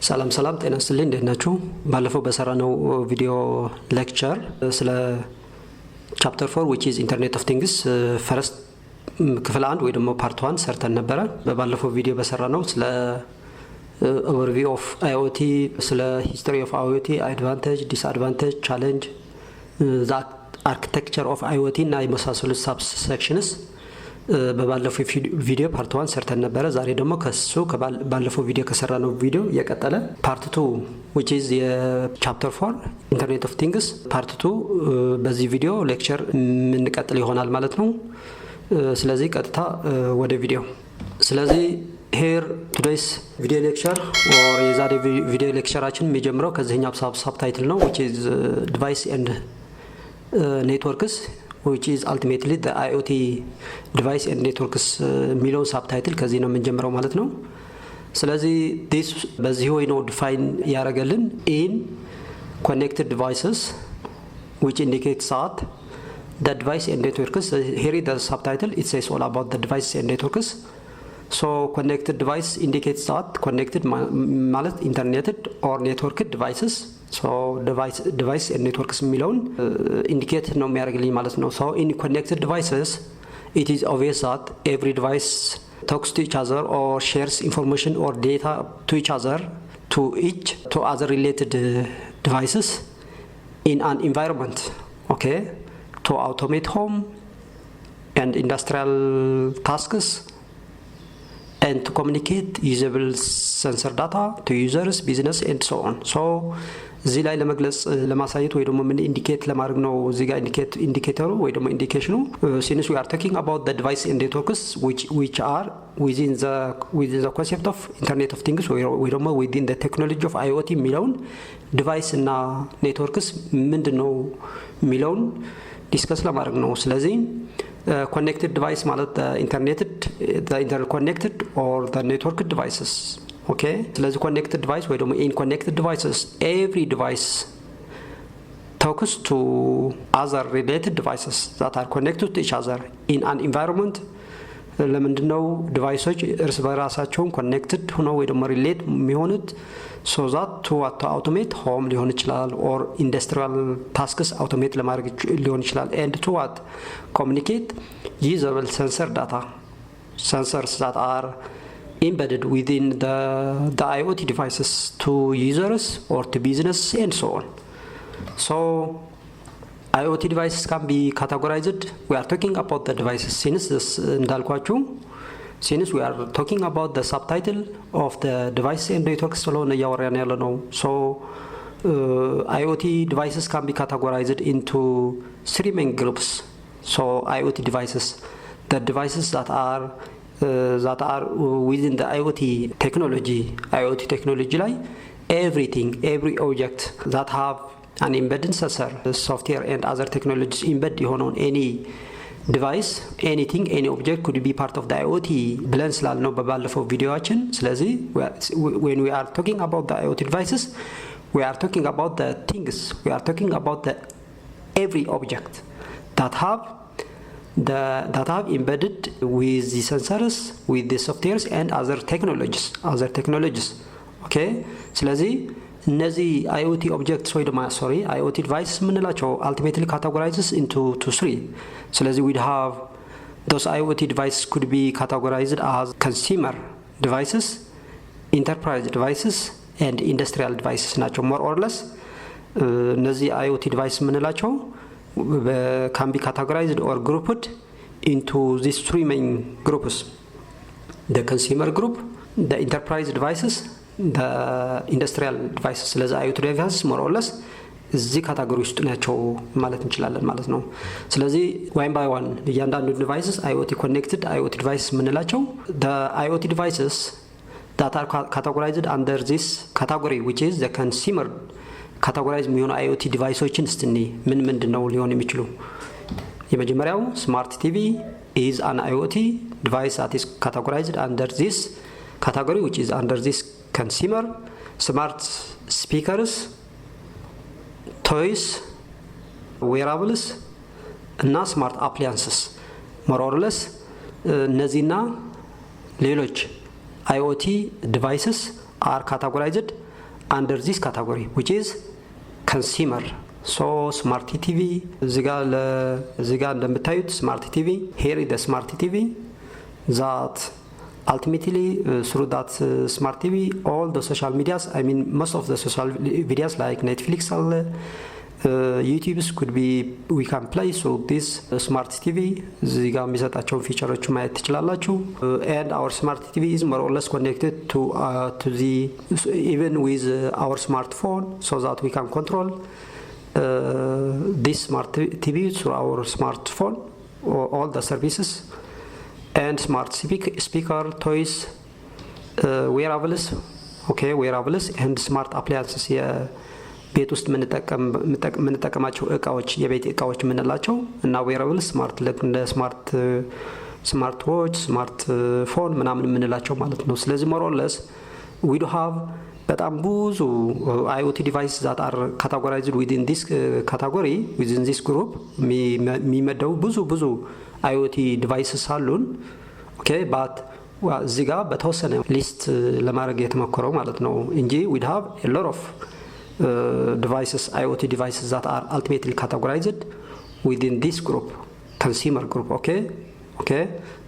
ሰላም ጤና ይስጥልኝ እንደናችሁ ባለፈው በሰራነው ቪዲዮ ሌክቸር ስለ ቻፕተር 4 which is internet of things first ክፍል 1 ወይ ደግሞ ፓርት 1 ሰርተን ነበር በባለፈው ቪዲዮ በሰራነው ስለ overview of IoT ስለ history of IoT advantage disadvantage challenge the architecture of IoT እና የመሳሰሉት subsections በባለፈው ቪዲዮ ፓርት 1 ሰርተን ነበር ዛሬ ደግሞ ከሱ ባለፈው ቪዲዮ ከሰራነው ቪዲዮ የቀጠለ ፓርት 2 which is chapter 4 internet of things ፓርት 2 በዚህ ቪዲዮ ሌክቸር ምን ቀጥል ይሆናል ማለት ነው ስለዚህ ቀጥታ ወደ ቪዲዮ ስለዚህ here today's video lecture or የዛሬ ቪዲዮ ሌክቸራችን የሚጀምረው ከዚህኛው subtitle ነው which is device and networks which is ultimately the IoT device and networks ሚለው subtitle ከዚህ ነው የምንጀምረው ማለት ነው ስለዚህ this በዚህ ወይ ነው define ያረጋልን in connected devices which indicates that the device and networks here is the subtitle it says all about the device and networks so connected device indicates that connected ማለት interneted or networked devices so device and networks የሚለውን indicate ነው የሚያደርግልኝ ማለት ነው so in connected devices it is obvious that every device talks to each other or shares information or data to each other to other related devices in an environment okay to automate home and industrial tasks and to communicate usable sensor data to users business and so on so እዚህ ላይ ለመግለጽ ለማሳየት ወይ ደግሞ ምን ኢንዲኬት ለማድረግ ነው እዚህ ጋር ኢንዲኬተሩ ወይ ደግሞ ኢንዲኬሽኑ since we are talking about the device and networks which are within the concept of internet of things ወይ ደግሞ within the technology of IoT የሚለውን device እና networks ምንድነው የሚለውን ዲስከስ ለማድረግ ነው ስለዚህ connected device ማለት the interconnected or the networked devices okay ስለዚህ connected device ወይ ደግሞ in connected devices every device talks to other related devices that are connected to each other in an environment ለምንድነው ዲቫይሶች እርስ በራሳቸው connected ሆነው ወይ ደግሞ relate የሚሆኑት so that to automate home ሊሆን ይችላል or industrial tasks automate ለማድረግ ሊሆን ይችላል and to what communicate usable sensor data sensors that are embedded within the IoT devices to users or to business and so on so IoT devices can be categorized we are talking about the devices since this እንዳልኳችሁ since we are talking about the subtitle of the device and network ስለሆነ ያወራን ያለ ነው so IoT devices can be categorized into three main groups so IoT devices the devices that are within the IoT technology like every object that have an embedded sensor software and other technologies embedded on any device anything any object could be part of the IoT ብለን ስላልነው በባለፈው ቪዲዮአችን ስለዚህ when we are talking about the IoT devices we are talking about the things we are talking about the every object that have embedded with the sensors with the softwares and other technologies okay ስለዚህ እነዚህ IoT objects ወይ ደግሞ IoT devices ምንላቸው ultimately categorizes into three ስለዚህ we have those IoT devices could be categorized as consumer devices enterprise devices and industrial devices ናቸው more or less እነዚህ IoT devices ምንላቸው can be categorized or grouped into these three main groups the consumer group the enterprise devices the industrial devices ስለዚህ IoT devices more or less እዚህ ካታጎሪ ውስጥ ናቸው ማለት እንችላለን ማለት ነው ስለዚህ one by one እያንዳንዱ devices IoT connected IoT devices ምንላቸው the IoT devices that are categorized under this category which is the consumer ካታጎራይዝ የሚሆኑ IoT ዲቫይሶችን እስቲ ምንድነው ሊሆን የሚችሉ የመጀመሪያው smart TV is an IoT device that is categorized under this category which is under this consumer smart speakers toys wearables እና smart appliances more or less እነዚህና ሌሎች IoT devices are categorized under this category, which is consumer. So smart TV, እዚህ ጋር እንደምታዩት smart TV, here is the smart TV that ultimately through that smart TV all the social medias, I mean most of the social videos like Netflix አለ YouTube's could be we can play through this smart TV እዚህ ጋር የሚሰጣቸውን ፊቸሮች ማየት ትችላላችሁ and our smart TV is more or less connected to the even with our smartphone so that we can control this smart TV through our smartphone or all the services and smart speaker toys wearables and smart appliances ቤት ውስጥ የምንጠቀማቸው እቃዎች የቤት እቃዎች የምንላቸው እና wearables ስማርት እንደ ስማርት ዎች ስማርት ፎን ምናምን የምንላቸው ማለት ነው ስለዚህ more or less we do have በጣም ብዙ IoT devices that are categorized within this category within this group የሚመደቡ ብዙ IoT devices አሉን but እዚህ ጋር በተወሰነ ሊስት ለማድረግ የተሞከረው ማለት ነው እንጂ we have a lot of devices IoT devices that are ultimately categorized within this group consumer group okay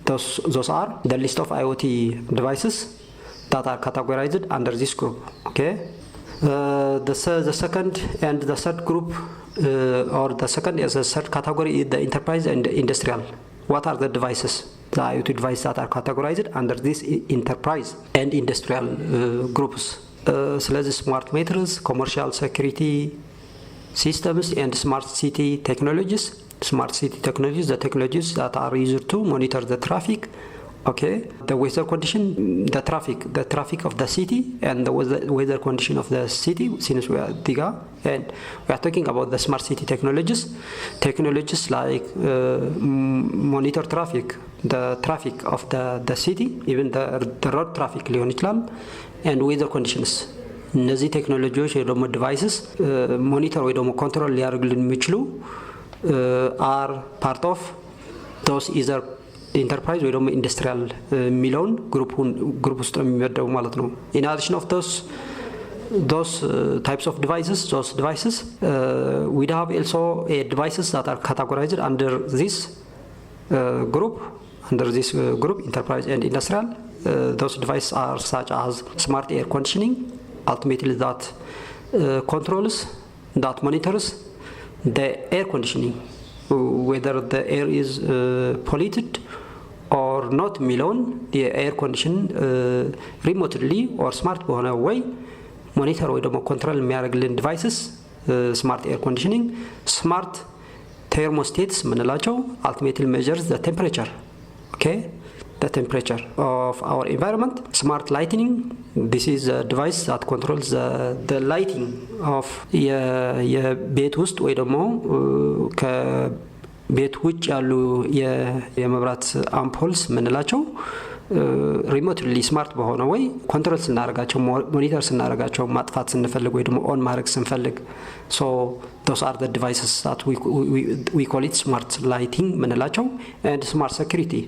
those are the list of IoT devices that are categorized under this group okay the second and the third group or the second as a third category is the enterprise and industrial what are the devices the IoT devices that are categorized under this enterprise and industrial groups ስለዚህ smart meters commercial security systems and smart city technologies the technologies that are used to monitor the traffic okay the weather condition the traffic of the city and the weather condition of the city since we are diga and we are talking about the smart city technologies like monitor the traffic of the city even the road traffic ሊሆን ይችላል and weather conditions እነዚህ ቴክኖሎጂዎች ወይ ደግሞ ዲቫይስስ ሞኒተር ወይ ደግሞ ኮንትሮል ሊያደርጉልን የሚችሉ are part of those either enterprise ወይ ደግሞ industrial የሚለውን ግሩፕ ውስጥ ነው የሚመደቡ ማለት ነው in addition of those types of devices we have also devices that are categorized under this group enterprise and industrial those devices are such as smart air conditioning ultimately that controls that monitors the air conditioning whether the air is polluted or not የሚለውን የኤር ኮንዲሽን remotely or smart በሆነ way monitor ወይ ደግሞ control የሚያደርግልን devices smart air conditioning smart thermostats ምንላቸው ultimately measures the temperature okay the temperature of our environment smart lighting this is a device that controls the lighting of የቤት ውስጥ ወይ ደግሞ ከቤት ውጭ ያሉ የመብራት አምፖልስ ምንላቸው ሪሞትሊ ስማርት በሆነ ወይ ኮንትሮል ስናደርጋቸው ሞኒተር ስናደርጋቸው ማጥፋት ስንፈልግ ወይ ደግሞ ኦን ማድረግ ስንፈልግ so those are the devices that we call it smart lighting ምንላቸው and smart security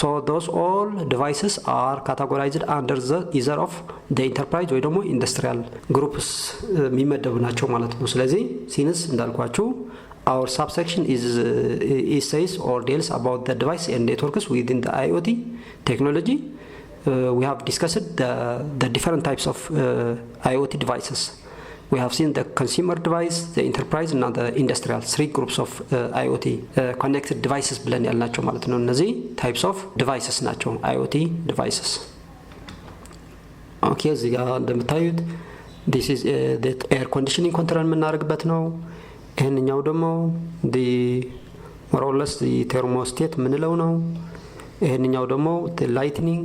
so those all devices are categorized under the either of the enterprise ወይ ደግሞ industrial groups የሚመደቡ ናቸው ማለት ነው ስለዚህ ሲንስ እንዳልኳችሁ our subsection is says or deals about the device and networks within the IoT technology we have discussed the different types of IoT devices we have seen the consumer device the enterprise and the industrial three groups of IoT connected devices ብለን ያልናቸው ማለት ነው እነዚህ types of devices ናቸው IoT devices okay እዚህ ጋር እንደምታዩት this is the air conditioning control የምናደርግበት ነው ይሄንኛው ደግሞ the more or less the thermostat ምንለው ነው ይሄንኛው ደግሞ the lightning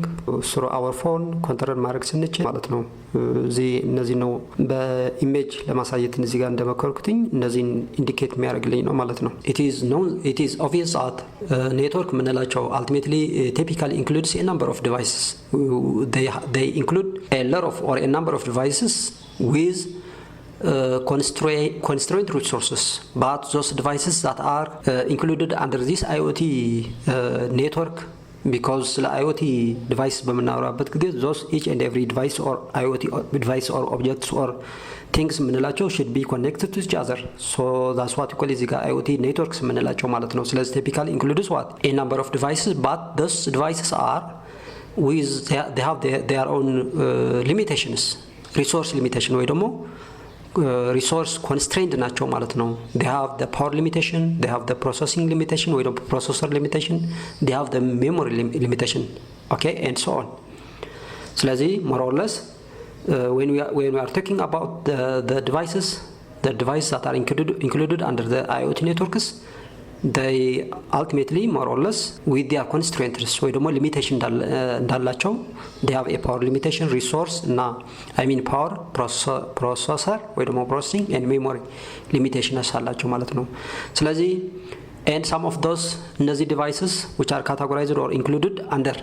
through our phone ኮንትሮል ማድረግ ስንችል ማለት ነው እነዚህ ነው በኢሜጅ ለማሳየት እዚህ ጋር እንደመከርኩትኝ እነዚህን ኢንዲኬት የሚያደርግልኝ ነው ማለት ነው it is obvious that network ምንላቸው ultimately typically includes a number of devices they include a lot of or a number of devices with constrained resources but those devices that are included under this IoT network because ስለ IoT device በምናወራበት ጊዜ those each and every device or IoT device or objects or things የምንላቸው should be connected to each other. So that's what we call እዚህ ጋር IoT networks የምንላቸው ማለት ነው። ስለዚህ typically includes what? A number of devices, but those devices are with they have their own limitations, resource limitation ወይ ደግሞ resource constrained ናቸው ማለት ነው። they have the power limitation, they have the processing limitation ወይ ደግሞ processor limitation, they have the memory limitation, okay, and so on. ስለዚህ more or less when we are talking about the devices that are included under the IoT networks, they ultimately more or less with their constraints ወይ ደግሞ limitation እንዳላቸው they have a power limitation, resource እና power, processor ወይ ደግሞ processing and memory limitation አላቸው ማለት ነው። ስለዚህ and some of those እነዚህ devices which are categorized or included under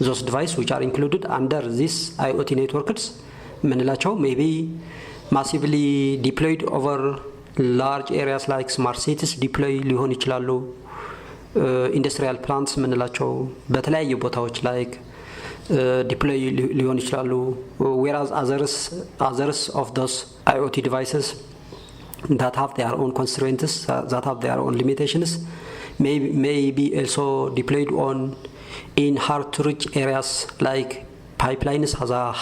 those devices which are included under this IoT networks ምንላቸው maybe massively deployed over large areas like smart cities deploy ሊሆን ይችላሉ። industrial plants ምንላቸው በተለያዩ ቦታዎች like deploy ሊሆን ይችላሉ። whereas others of those IoT devices that have their own constraints, that have their own limitations may be also deployed in hard to reach areas like pipelines,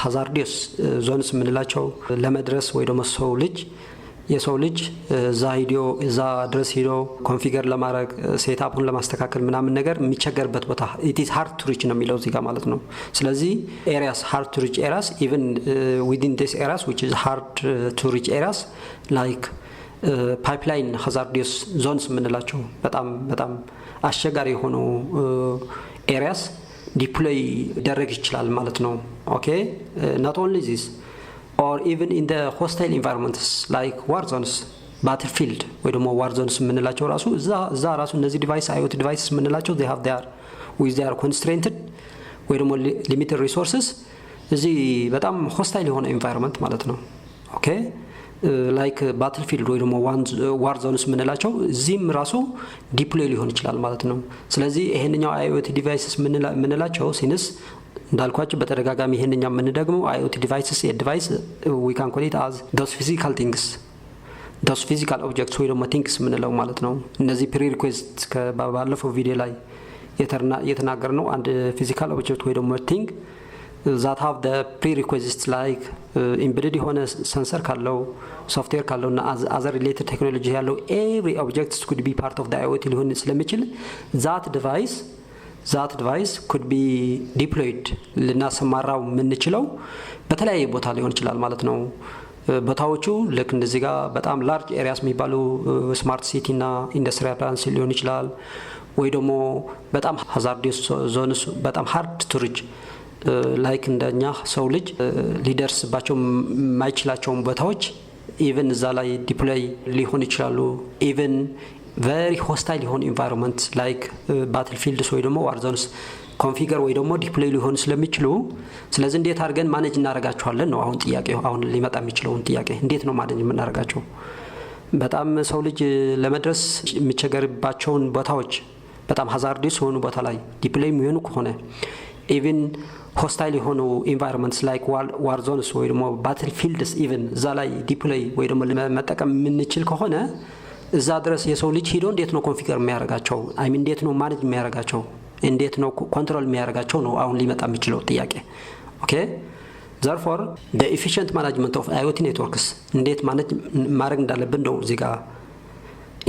hazardous zones ምንላቸው ለመድረስ ወይ ደግሞ የሰው ልጅ እዛ ድረስ ሄዶ ኮንፊገር ለማድረግ ሴትአፑን ለማስተካከል ምናምን ነገር የሚቸገርበት ቦታ it is hard to reach ነው የሚለው እዚህ ጋር ማለት ነው። ስለዚህ areas hard to reach areas, even within these areas which is hard to reach areas like pipeline hazardous zones ምንላቸው በጣም አስቸጋሪ የሆኑ areas deploy ደረግ ይችላል ማለት ነው። okay, not only this, or even in the hostile environments like war zones, battlefield ወይ ደግሞ war zones ምንላቸው ራሱ እዛ ራሱ እነዚህ ዲቫይስ IoT devices ምንላቸው they have their constrained ወይ ደግሞ limited resources እዚህ በጣም hostile የሆነ environment ማለት ነው። okay, like battlefield ወይ ደግሞ war zones ምንላቸው እዚህም ራሱ ዲፕሎይ ሊሆን ይችላል ማለት ነው። ስለዚህ ይሄንኛው IoT devices ምንላቸው ሲንስ እንዳልኳችሁ በተደጋጋሚ ይሄንኛው የምንደግመው IoT devices a device we can call it as those physical things, those physical objects ወይ ደግሞ things ምንለው ማለት ነው። እነዚህ prerequisites ከባለፈው ቪዲዮ ላይ የተናገርነው አንድ physical object ወይ ደግሞ thing that have the prerequisites like embedded የሆነ sensor ካለው software ካለው እና other related technology ያለው every object could be part of the IoT ሊሆን ስለሚችል that device could be deployed ልናሰማራው የምንችለው በተለያየ ቦታ ሊሆን ይችላል ማለት ነው። ቦታዎቹ ልክ እንደዚህ ጋር በጣም large areas የሚባሉ smart city እና industrial plants ሊሆን ይችላል ወይ ደግሞ በጣም hazardous zones በጣም hard to reach like እንደኛ ሰው ልጅ ሊደርስባቸው የማይችላቸው ቦታዎች even እዛ ላይ ዲፕሎይ ሊሆን ይችላሉ። even very hostile የሆኑ environment like battlefields ወይ ደግሞ war zones ኮንፊገር ወይ ደግሞ ዲፕሎይ ሊሆን ስለሚችሉ ስለዚህ እንዴት አድርገን ማኔጅ እናደርጋቸዋለን ነው አሁን ጥያቄው። አሁን ሊመጣ የሚችለው ጥያቄ እንዴት ነው ማኔጅ የምናደርጋቸው? በጣም ሰው ልጅ ለመድረስ የሚቸገርባቸው ቦታዎች በጣም hazardous የሆኑ ቦታ ላይ ዲፕሎይ የሚሆኑ ከሆነ even hostile የሆኑ environments like war zones ወይ ደግሞ battlefields even እዛ ላይ ዲፕሎይ ወይ ደግሞ መጠቀም የምንችል ከሆነ እዛ ድረስ የሰው ልጅ ሄዶ እንዴት ነው ኮንፊገር የሚያደርጋቸው? እንዴት ነው ማኔጅ የሚያደርጋቸው? እንዴት ነው ኮንትሮል የሚያደርጋቸው ነው አሁን ሊመጣ የሚችለው ጥያቄ። okay, therefore the efficient management of IoT networks እንዴት ማኔጅ ማድረግ እንዳለብን ነው እዚህ ጋር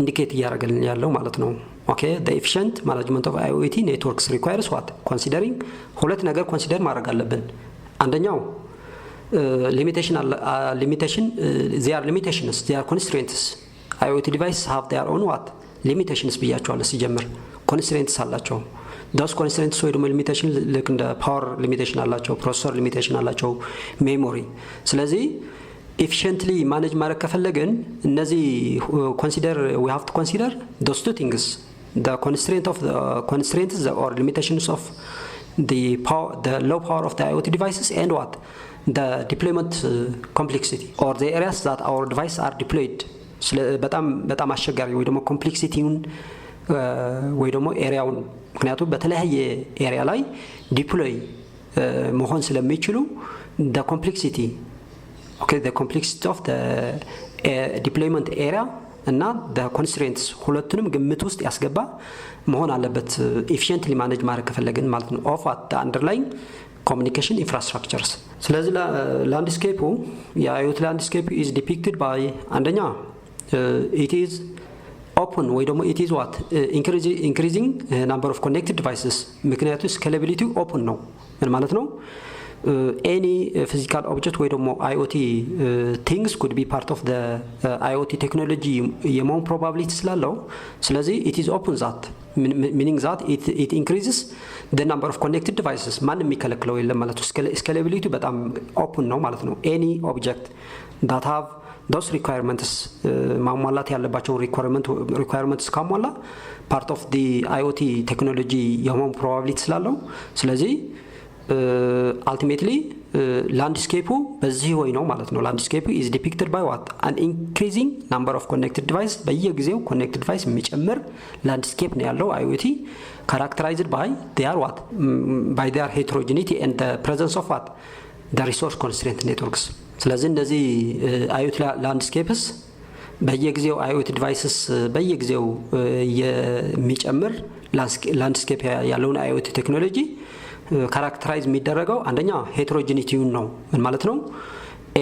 ኢንዲኬት እያደረገልን ያለው ማለት ነው። okay, the efficient management of IoT networks requires what? considering ሁለት ነገር ኮንሲደር ማድረግ አለብን። አንደኛው limitation they are limitations, they are constraints. IoT devices have their own what? limitations ብያቸዋለሁ ሲጀምር constraints አላቸው። those constraints ወይ ደግሞ limitation like እንደ power limitation አላቸው፣ processor limitation አላቸው፣ memory። ስለዚህ efficiently manage ማድረግ ከፈለግን እነዚህ we have to consider those two things, the constraints or limitations of the low power of the IoT devices and what? the deployment complexity or the areas that our devices are deployed በጣም አስቸጋሪ ወይ ደግሞ ኮምፕሌክሲቲውን ወይ ደግሞ ኤሪያውን ምክንያቱም በተለያየ ኤሪያ ላይ ዲፕሎይ መሆን ስለሚችሉ the complexity of the deployment area እና the constraints ሁለቱንም ግምት ውስጥ ያስገባ መሆን አለበት efficiently manage ማድረግ ከፈለግን ማለት ነው of the underlying communication infrastructures። ስለዚህ ላንድስኬፑ የአይኦቲ ላንድስኬፕ is depicted by አንደኛ it is open ወይ ደግሞ it is what increasing number of connected devices ምክንያቱም scalability open ነው ምን ማለት ነው any physical object ወይ ደግሞ IoT things could be part of the IoT technology የመሆን probability ስላለው ስለዚህ it is open that meaning that it increases the number of connected devices ማንም የሚከለክለው የለም ማለት ነው scalability በጣም open ነው ማለት ነው any object that have those requirements ማሟላት ያለባቸው requirements ካሟላ part of the IoT technology የመሆን probability ስላለው ስለዚህ ultimately landscape በዚህ ወይ ነው ማለት ነው landscape is depicted by what an increasing number of connected devices በየጊዜው connected device የሚጨምር landscape ነው ያለው IoT characterized by their what by their heterogeneity and the presence of what the resource constraint networks ስለዚህ እንደዚህ IoT landscapes በየጊዜው IoT devices በየጊዜው የሚጨምር landscape ያለውን IoT technology ካራክተራይዝ የሚደረገው አንደኛ ሄትሮጂኒቲውን ነው ምን ማለት ነው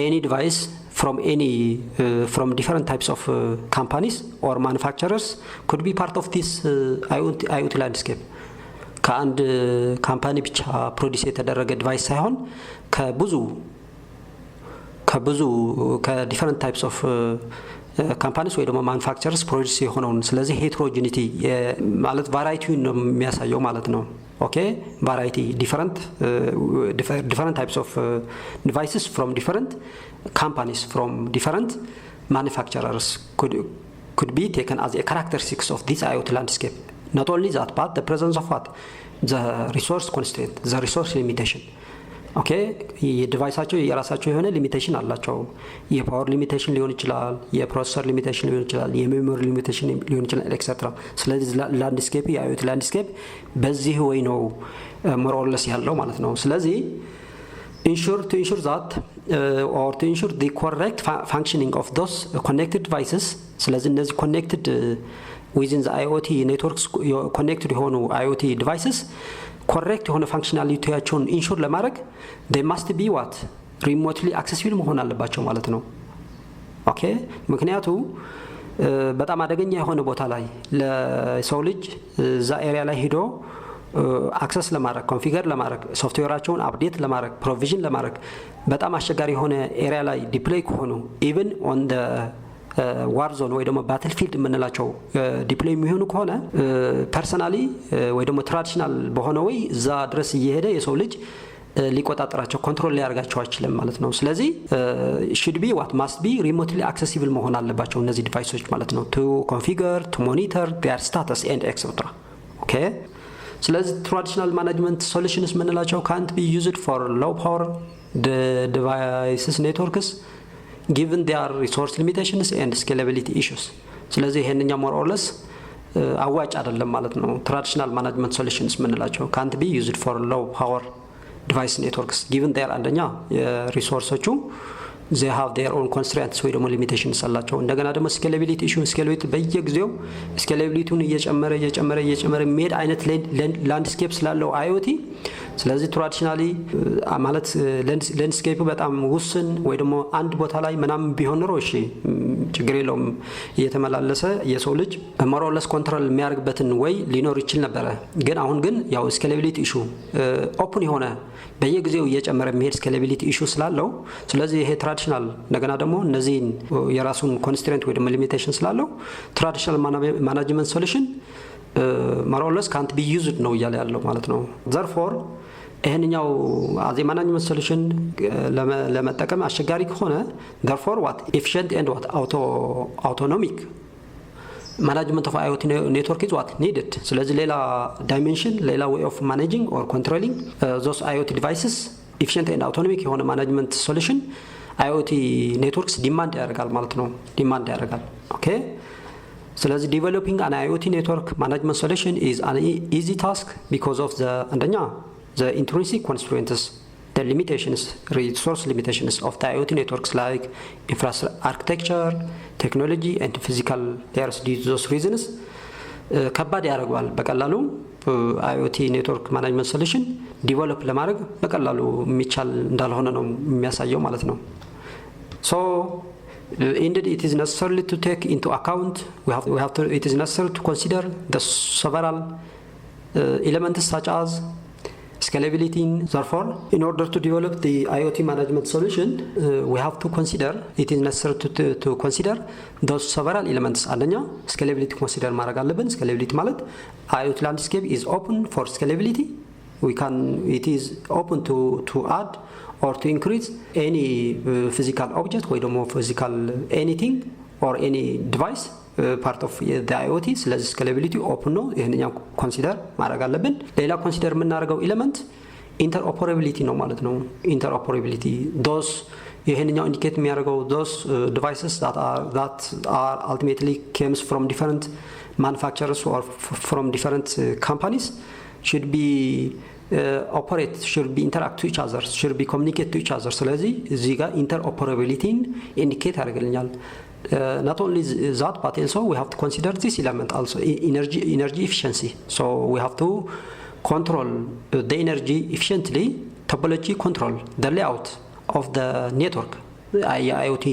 any device from different types of companies or manufacturers could be part of this IoT landscape ከአንድ ካምፓኒ ብቻ ፕሮዲዩስ የተደረገ ዲቫይስ ሳይሆን ከብዙ different types of ካምፓኒስ ወይ ደግሞ ማኑፋክቸርስ ፕሮዲዩስ የሆነውን ስለዚህ ሄትሮጂኒቲ ማለት ቫራይቲውን ነው የሚያሳየው ማለት ነው okay variety different types of devices from different companies from different manufacturers could be taken as a characteristics of this IoT landscape not only that but the presence of what the resource constraint the resource limitation okay የዲቫይሳቸው የራሳቸው የሆነ ሊሚቴሽን አላቸው የፓወር ሊሚቴሽን ሊሆን ይችላል የፕሮሰሰር ሊሚቴሽን ሊሆን ይችላል የሜሞሪ ሊሚቴሽን ሊሆን ይችላል ኤክሴትራ ስለዚህ ላንድስኬፕ የአይኦቲ ላንድስኬፕ በዚህ ወይ ነው more or less ያለው ማለት ነው ስለዚህ to ensure that or to ensure the correct functioning of those connected devices ስለዚህ እነዚህ connected within the IoT networks connected የሆኑ IoT devices correct የሆነ functionalityያቸውን ኢንሹር ለማድረግ they must be what remotely accessible መሆን አለባቸው ማለት ነው ኦኬ ምክንያቱ በጣም አደገኛ የሆነ ቦታ ላይ ለሰው ልጅ እዛ ኤሪያ ላይ ሄዶ አክሰስ ለማድረግ ኮንፊገር ለማድረግ ሶፍትዌራቸውን አፕዴት ለማድረግ ፕሮቪዥን ለማድረግ በጣም አስቸጋሪ የሆነ ኤሪያ ላይ ዲፕሎይ ከሆኑ even on the ዋር ዞን ወይ ደግሞ ባትልፊልድ የምንላቸው ዲፕሎይ የሚሆኑ ከሆነ ፐርሰናሊ ወይ ደግሞ ትራዲሽናል በሆነ ወይ እዛ ድረስ እየሄደ የሰው ልጅ ሊቆጣጠራቸው ኮንትሮል ሊያርጋቸው አይችልም ማለት ነው ስለዚህ should be what must be remotely accessible መሆን አለባቸው እነዚህ ዲቫይሶች ማለት ነው to configure to monitor their status and etc okay ስለዚህ ትራዲሽናል ማኔጅመንት ሶሉሽንስ የምንላቸው can't be used for low power devices networks given their resource limitations and scalability issues ስለዚህ ይሄንኛ more or less አዋጭ አይደለም ማለት ነው traditional management solutions ምንላቸው can't be used for low power device networks given their አንደኛ የሪሶርሶቹ they have their own constraints ወይ ደግሞ limitations አላቸው እንደገና ደግሞ scalability issue scalability በየጊዜው scalabilityውን እየጨመረ የሚሄድ አይነት landscape ስላለው IoT ስለዚህ ትራዲሽናሊ ማለት ላንድስኬፕ በጣም ውስን ወይ ደግሞ አንድ ቦታ ላይ ምናምን ቢሆን ነው እሺ ችግር የለውም እየተመላለሰ የሰው ልጅ ሞሮለስ ኮንትሮል የሚያርግበትን ወይ ሊኖር ይችል ነበር ግን አሁን ግን ያው ስኬሌቢሊቲ ኢሹ ኦፕን የሆነ በየጊዜው እየጨመረ የሚሄድ ስኬሌቢሊቲ ኢሹ ስላለው ስለዚህ ይሄ ትራዲሽናል እንደገና ደግሞ እነዚህ የራሱን ኮንስትሬንት ወይ ደግሞ ሊሚቴሽን ስላለው ትራዲሽናል ማኔጅመንት ሶሉሽን ሞሮለስ ካንት ቢ ዩዝድ ነው እያለ ያለው ማለት ነው therefore ይሄንኛው አዚ ማኔጅመንት ሶሉሽን ለመጠቀም አስቸጋሪ ከሆነ therefore what efficient and what autonomic management of IoT network is what needed ስለዚህ ሌላ dimension ሌላ way of managing or controlling those IoT devices efficient and autonomic የሆነ management solution IoT networks demand ያደርጋል ማለት ነው demand ያደርጋል okay ስለዚህ developing an IoT network management solution is an easy task because of the intrinsic constraints, the limitations, resource limitations of the IoT networks like infrastructure architecture, technology and physical layers. Due to those reasons ከባድ ያደርገዋል በቀላሉ IoT ኔትወርክ ማኔጅመንት ሶሉሽን ዲቨሎፕ ለማድረግ በቀላሉ የሚቻል እንዳልሆነ ነው የሚያሳየው ማለት ነው። So indeed it is necessary to take into account it is necessary to consider the several elements such as scalability. Therefore, in order to develop the IoT management solution, we have to consider, it is necessary to consider those several elements. አንደኛ scalability consider ማድረግ አለብን። scalability ማለት IoT landscape is open for scalability. It is open to add or to increase any physical object ወይ ደግሞ physical anything or any device part of the IoT. ስለዚህ scalability open ነው። ይሄንኛው ኮንሲደር ማድረግ አለብን። ሌላ ኮንሲደር የምናደርገው ኤሌመንት ኢንተርኦፐራቢሊቲ ነው ማለት ነው። ኢንተርኦፐራቢሊቲ those ይሄንኛው ኢንዲኬት የሚያደርገው those devices that are ultimately comes from different manufacturers or from different companies should be should be interact to each other, should be communicate to each other. ስለዚህ እዚህ ጋር ኢንተርኦፐራቢሊቲን ኢንዲኬት ያደርግልኛል። Not only that, but also we have to consider this element also, energy efficiency. So we have to control the energy efficiently, topology control, the layout of the network. IoT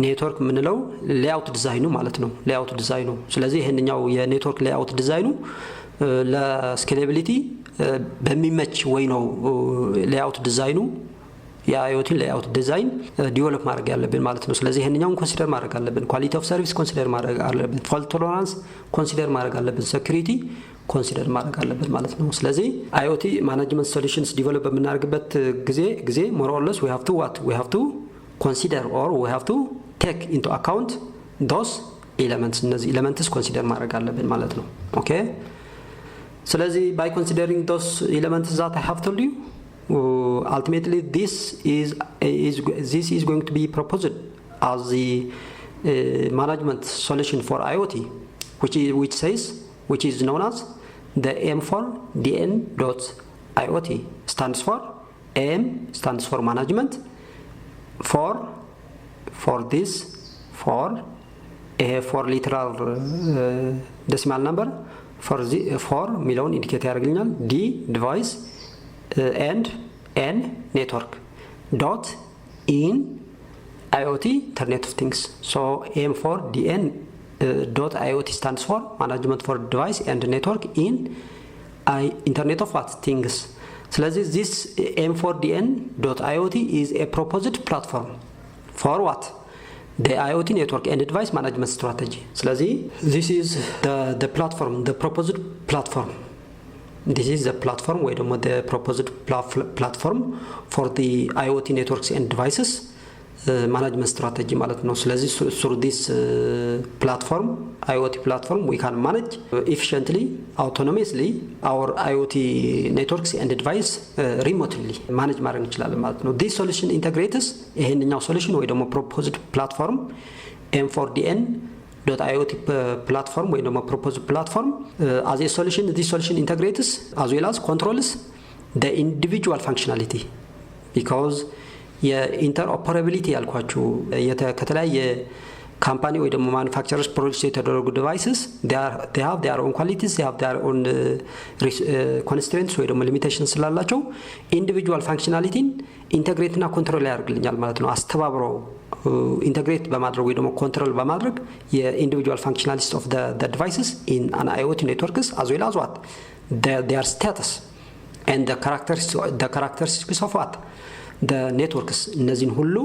ኔትወርክ የምንለው ሌአውት ዲዛይኑ ማለት ነው። ሌአውት ዲዛይኑ ስለዚህ ይሄንኛው የኔትወርክ ሌአውት ዲዛይኑ ለስኬሌቢሊቲ በሚመች ወይ ነው ሌአውት ዲዛይኑ የአይኦቲ ሌአውት ዲዛይን ዲቨሎፕ ማድረግ ያለብን ማለት ነው። ስለዚህ ይሄንኛውን ኮንሲደር ማድረግ አለብን። ኳሊቲ ኦፍ ሰርቪስ ኮንሲደር ማድረግ አለብን። ፎልት ቶለራንስ ኮንሲደር ማድረግ አለብን። ሴኩሪቲ ኮንሲደር ማድረግ አለብን ማለት ነው። ስለዚህ አይኦቲ ማኔጅመንት ሶሉሽንስ ዲቨሎፕ በምናደርግበት ጊዜ ሞር ኦር ሌስ we have to consider or we have to take into account those elements. እነዚህ ኤሌመንትስ ኮንሲደር ማድረግ አለብን ማለት ነው። ኦኬ ስለዚህ by considering those elements that I have told you, ultimately this is going to be proposed as the management solution for IoT, which is known as the M4DN.IoT. stands for M stands for management, for this for literal decimal number, for ሚለውን ኢንዲኬት ያደርግልኛል። D device and N network dot in IoT Internet of Things. So M4DN dot IoT stands for management for device and network in Internet of what? Things. ስለዚህ this M4DN dot IoT is a proposed platform for what? The IoT network and device management strategy. ስለዚህ this is the platform, the proposed platform. This is the platform ወይ ደግሞ the proposed platform for the IoT networks and devices management strategy ማለት ነው። ስለዚህ through this platform, IoT platform, we can manage efficiently, autonomously our IoT networks and device remotely manage ማድረግ እንችላለን ማለት ነው። This solution integrates ይሄንኛው solution ወይ ደግሞ proposed platform M4DN.IoT platform ወይ ደግሞ proposed platform as a solution, this solution integrates as well as controls the individual functionality, because የኢንተርኦፐራቢሊቲ ያልኳችሁ ከተለያየ ካምፓኒ ወይ ደግሞ ማኑፋክቸረርስ ፕሮዲዩስ የተደረጉ ዲቫይስስ they have their own qualities, they have their own constraints ወይ ደግሞ ሊሚቴሽንስ ስላላቸው ኢንዲቪጁዋል ፋንክሽናሊቲን ኢንተግሬት እና ኮንትሮል ያደርግልኛል ማለት ነው። አስተባብረው ኢንተግሬት በማድረግ ወይ ደግሞ ኮንትሮል በማድረግ የኢንዲቪጁዋል ፋንክሽናሊቲስ ኦፍ the devices in an IoT networks as well as what their status and the characteristics of what the networks እነዚህን ሁሉ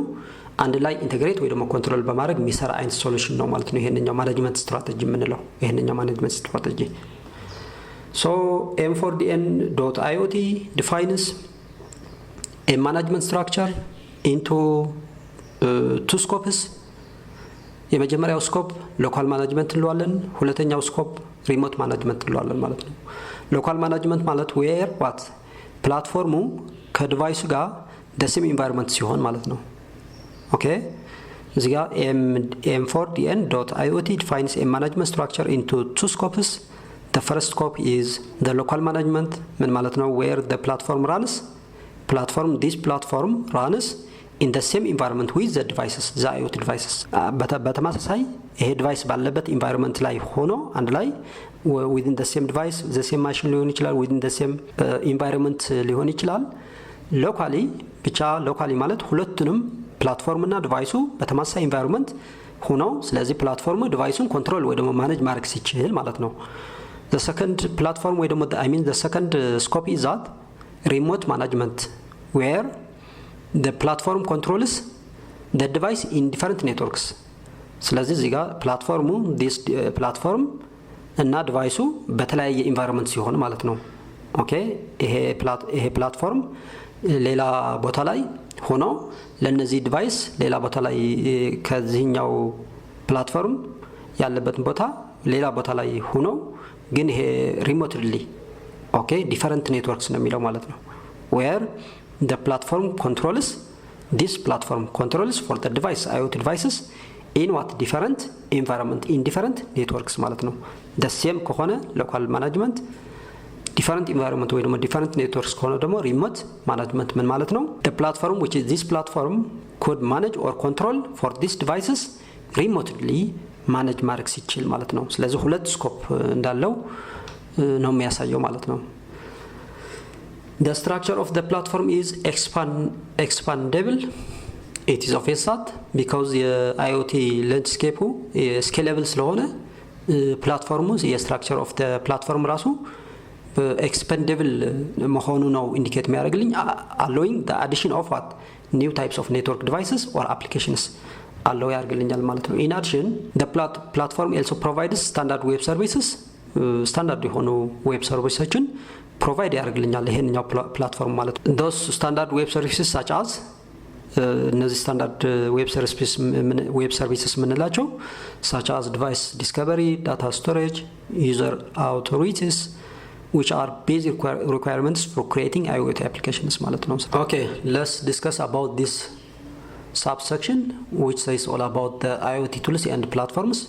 አንድ ላይ ኢንተግሬት ወይ ደግሞ ኮንትሮል በማድረግ የሚሰራ አይነት ሶሉሽን ነው ማለት ነው። ይሄንኛው ማኔጅመንት ስትራቴጂ የምንለው ይሄንኛው ማኔጅመንት ስትራቴጂ። So M4DN.IoT defines a management structure into two scopes. የመጀመሪያው ስኮፕ ሎካል ማኔጅመንት እንለዋለን። ሁለተኛው ስኮፕ ሪሞት ማኔጅመንት እንለዋለን ማለት ነው። ሎካል ማኔጅመንት ማለት where what ፕላትፎርሙ ከዲቫይሱ ጋር the same environment ሲሆን ማለት ነው። ኦኬ እዚህ ጋር m4dn.iot defines a management structure into two scopes. The first scope is the local management ምን ማለት ነው? where the platform runs this platform runs in the same environment with the devices, the IoT devices. በተመሳሳይ ይሄ ዲቫይስ ባለበት ኢንቫይሮንመንት ላይ ሆኖ አንድ ላይ within the same device, the same machine ሊሆን ይችላል, within the same environment ሊሆን ይችላል። ሎካሊ ብቻ ሎካሊ ማለት ሁለቱንም ፕላትፎርም እና ዲቫይሱ በተመሳሳይ ኢንቫይሮንመንት ሆነው ስለዚህ ፕላትፎርሙ ዲቫይሱን ኮንትሮል ወይ ደግሞ ማኔጅ ማድረግ ሲችል ማለት ነው። the second platform ወይ ደግሞ the second scope is that remote management where the platform controls the device in different networks. ስለዚህ እዚህ ጋር ፕላትፎርሙ this platform እና ዲቫይሱ በተለያየ ኢንቫይሮንመንት ሲሆን ማለት ነው። ኦኬ ይሄ ፕላትፎርም ሌላ ቦታ ላይ ሆኖ ለነዚህ ዲቫይስ ሌላ ቦታ ላይ ከዚህኛው ፕላትፎርም ያለበት ቦታ ሌላ ቦታ ላይ ሆኖ ግን ይሄ ሪሞትሊ ኦኬ ዲፈረንት ኔትወርክስ ነው የሚለው ማለት ነው። where the platform controls this platform controls for the device IoT devices in what different environment in different networks ማለት ነው። the same ከሆነ local management different environment ወይ ደግሞ different networks ከሆነ ደግሞ remote management ምን ማለት ነው? the platform which is this platform could manage or control for these devices remotely manage ማድረግ ሲችል ማለት ነው። ስለዚህ ሁለት ስኮፕ እንዳለው ነው የሚያሳየው ማለት ነው። the structure of the platform is expandable. it is obvious that because የIoT landscape scalable ስለሆነ ፕላትፎርሙ የስትራክቸር ኦፍ the platform ራሱ expandable መሆኑ ነው ኢንዲኬት የሚያደርግልኝ allowing the addition of what new types of network devices or applications allow ያደርግልኛል ማለት ነው። in addition the platform also provides standard web services standard የሆኑ ዌብ ሰርቪሶችን ፕሮቫይድ ያደርግልኛል ይሄንኛው ፕላትፎርም ማለት ነው። those standard web services such as እነዚህ ስታንዳርድ ዌብ ሰርቪስስ ምንላቸው such as device discovery, data storage, user authorities which are basic requirements for creating IoT applications ማለት ነው። okay, let's discuss about this subsection which says all about the IoT tools and platforms.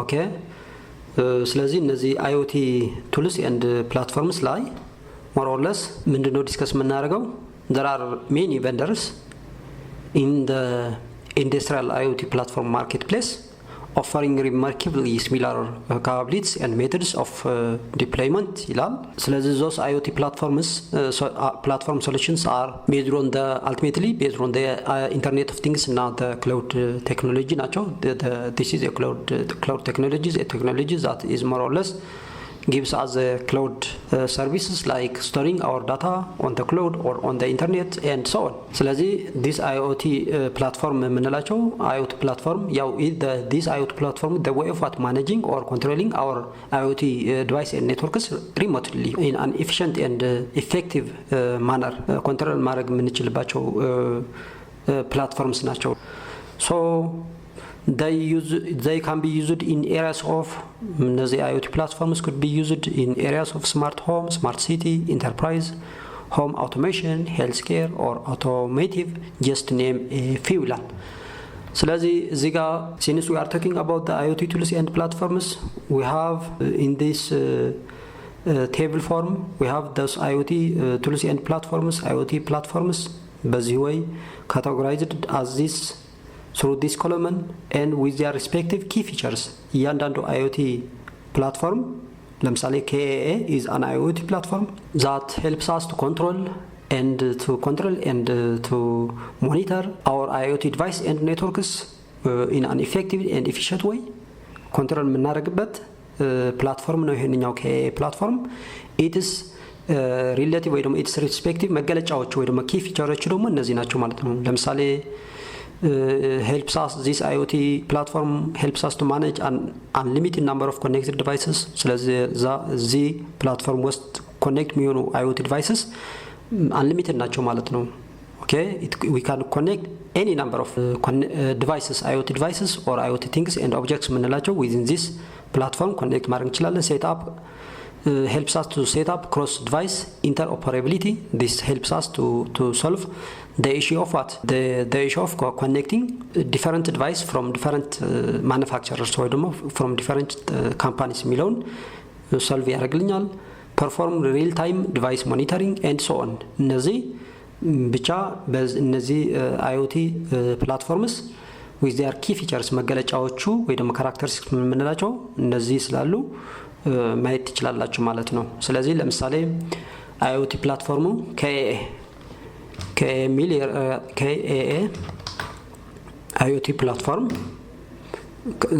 okay, ስለዚህ እነዚህ IoT tools and platforms ላይ more or less ምንድነው ዲስከስ የምናደርገው? there are many vendors in the industrial IoT platform marketplace offering remarkably similar capabilities and methods of deployment ይላል። ስለዚህ those IoT platform solutions are based on the ultimately based on the Internet of Things እና the cloud technology ናቸው። this is a cloud technology, a technology that is more or less gives us cloud services like storing our data on the cloud or on the internet and so on. ስለዚህ this IoT platform የምንላቸው IoT platform ያው this IoT platform the way of what managing or controlling our IoT device and networks remotely in an efficient and effective manner control ማድረግ የምንችልባቸው platforms ናቸው። so they can be used in areas of እነዚህ IoT platforms could be used in areas of smart home, smart city, enterprise, home automation, healthcare or automotive just to name a few ይላል። ስለዚህ እዚህ ጋር since we are talking about the IoT tools and platforms we have in this table form we have those IoT tools and platforms IoT platforms በዚህ way categorized as this through this column and with their respective key features. እያንዳንዱ IoT platform ለምሳሌ KAA is an IoT platform that helps us to control and to monitor our IoT device and networks in an effective and efficient way. control የምናደርግበት ፕላትፎርም ነው ይሄንኛው KAA platform. it is relative ወይ ደግሞ its respective መገለጫዎች ወይ ደግሞ key features ደግሞ እነዚህ ናቸው ማለት ነው። ለምሳሌ helps us this IoT platform helps us to manage an unlimited number of connected devices. ስለዚህ the platform ውስጥ connect የሚሆኑ IoT devices unlimited ናቸው ማለት ነው። okay, we can connect any number of devices IoT devices or IoT things and objects ምንላቸው within this platform connect ማድረግ እንችላለን። set up helps us to set up cross-device interoperability. This helps us to solve the issue of what? The issue of connecting different device from different manufacturers or from different companies የሚለውን solve ያደርግልኛል። perform real-time device monitoring and so on። እነዚህ ብቻ በእነዚህ IoT platforms with their key features መገለጫዎቹ ወይ ደግሞ characteristics የምንላቸው እነዚህ ስላሉ ማየት ትችላላችሁ ማለት ነው። ስለዚህ ለምሳሌ IoT ፕላትፎርሙ KAA IoT ፕላትፎርም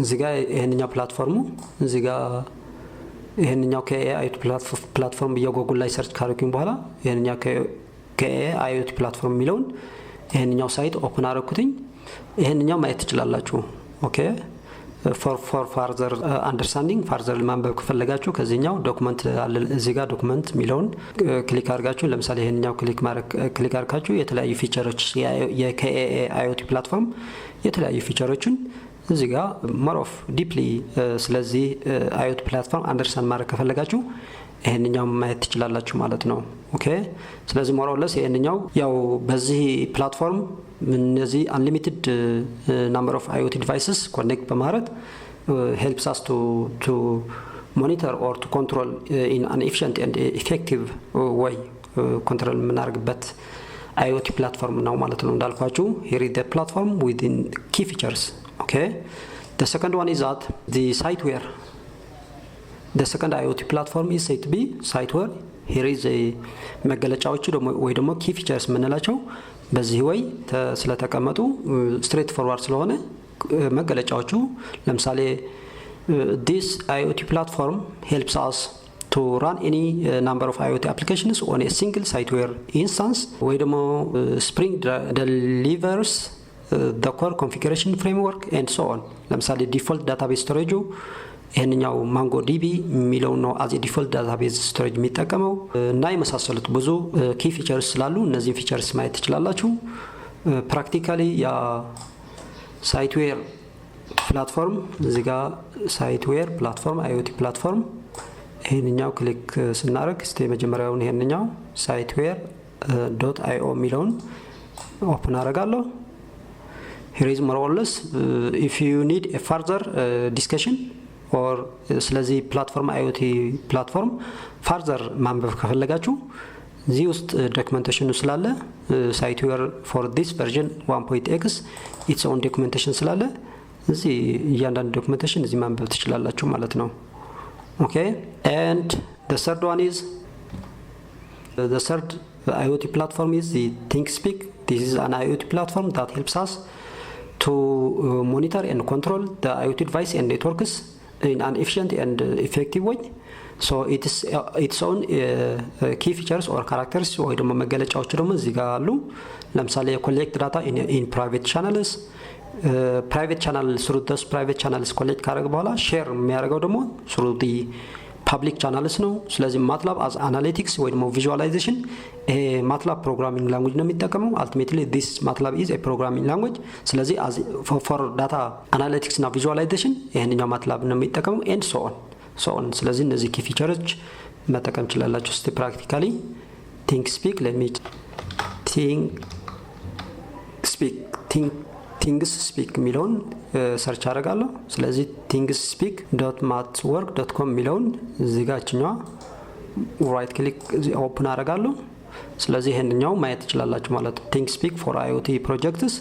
እዚህ ጋር ይሄንኛው ፕላትፎርሙ እዚህ ጋር ይሄንኛው KAA IoT ፕላትፎርም በጉግል ላይ ሰርች ካደረኩኝ በኋላ ይሄንኛው KAA IoT ፕላትፎርም የሚለውን ይሄንኛው ሳይት ኦፕን አደረኩትኝ። ይሄንኛው ማየት ትችላላችሁ። ኦኬ for further understanding further ማንበብ ከፈለጋችሁ ከዚህኛው ዶክመንት አለ እዚህ ጋር ዶክመንት ሚለውን ክሊክ አድርጋችሁ ለምሳሌ ይሄንኛው ክሊክ አድርጋችሁ የተለያዩ ፊቸሮች የKAA IoT ፕላትፎርም የተለያዩ ፊቸሮችን እዚህ ጋር more of deeply ስለዚህ IoT ፕላትፎርም አንደርስታንድ ማድረግ ከፈለጋችሁ ይሄንኛው ማየት ትችላላችሁ ማለት ነው። ኦኬ ስለዚህ more or less ይሄንኛው ያው በዚህ ፕላትፎርም እነዚህ unlimited number of IoT devices connect በማድረግ helps us to monitor or to control in an efficient and effective way control የምናደርግበት IoT platform ነው ማለት ነው። እንዳልኳችሁ here is the platform within key features. Okay, the second one is that the siteware. The second IoT platform is said to be siteware. Here is a መገለጫዎቹ ወይ ደግሞ key features የምንላቸው በዚህ ወይ ስለተቀመጡ straight forward ስለሆነ መገለጫዎቹ ለምሳሌ this IoT platform helps us to run any number of IoT applications on a single siteware instance ወይ ደግሞ Spring delivers the core configuration framework and so on። ለምሳሌ default database storage ይሄንኛው MongoDB የሚለው ነው as a default database storage የሚጠቀመው እና የመሳሰሉት ብዙ key features ስላሉ እነዚህ features ማየት ትችላላችሁ። practically ያ siteware platform እዚህ ጋር siteware platform IoT platform ይሄንኛው ክሊክ ስናደርግ እስቲ መጀመሪያውን ይሄንኛው siteware.io የሚለውን ኦፕን አደርጋለሁ። Here is more or less if you need a further discussion or ስለዚህ ፕላትፎርም IoT ፕላትፎርም further ማንበብ ከፈለጋችሁ እዚህ ውስጥ ዶክመንቴሽኑ ስላለ siteware for this version 1.x its own documentation ስላለ እዚህ እያንዳንዱ ዶክመንቴሽን እዚህ ማንበብ ትችላላችሁ ማለት ነው። Okay, and the third one is the third IoT platform is the ThinkSpeak. This is an IoT platform that helps us to monitor and control the IoT device and networks in an efficient and effective way. So it is its own key features or characters ወይ ደግሞ መገለጫዎች ደግሞ እዚህ ጋር አሉ። ለምሳሌ collect data in private channels. Private channel through those private channels collect ካደረገ በኋላ share የሚያደርገው ደግሞ through the public channels ነው። ስለዚህ MATLAB as analytics ወይ ደግሞ visualization MATLAB programming language ነው የሚጠቀመው። Ultimately this MATLAB is a programming language. ስለዚህ as for data analytics እና visualization ይሄንኛው MATLAB ነው የሚጠቀመው and so on. ስለዚህ እነዚህ key features መጠቀም ትችላላችሁ። እስቲ practically ThinkSpeak let me ThinkSpeak የሚለውን ሰርች አደርጋለሁ። ስለዚህ thingspeak.mathswork.com የሚለውን እዚህ ጋር እኛው ራይት ክሊክ ኦፕን አደርጋለሁ። ስለዚህ ይሄንኛው ማየት ትችላላችሁ ማለት ነው። ThinkSpeak for IoT projects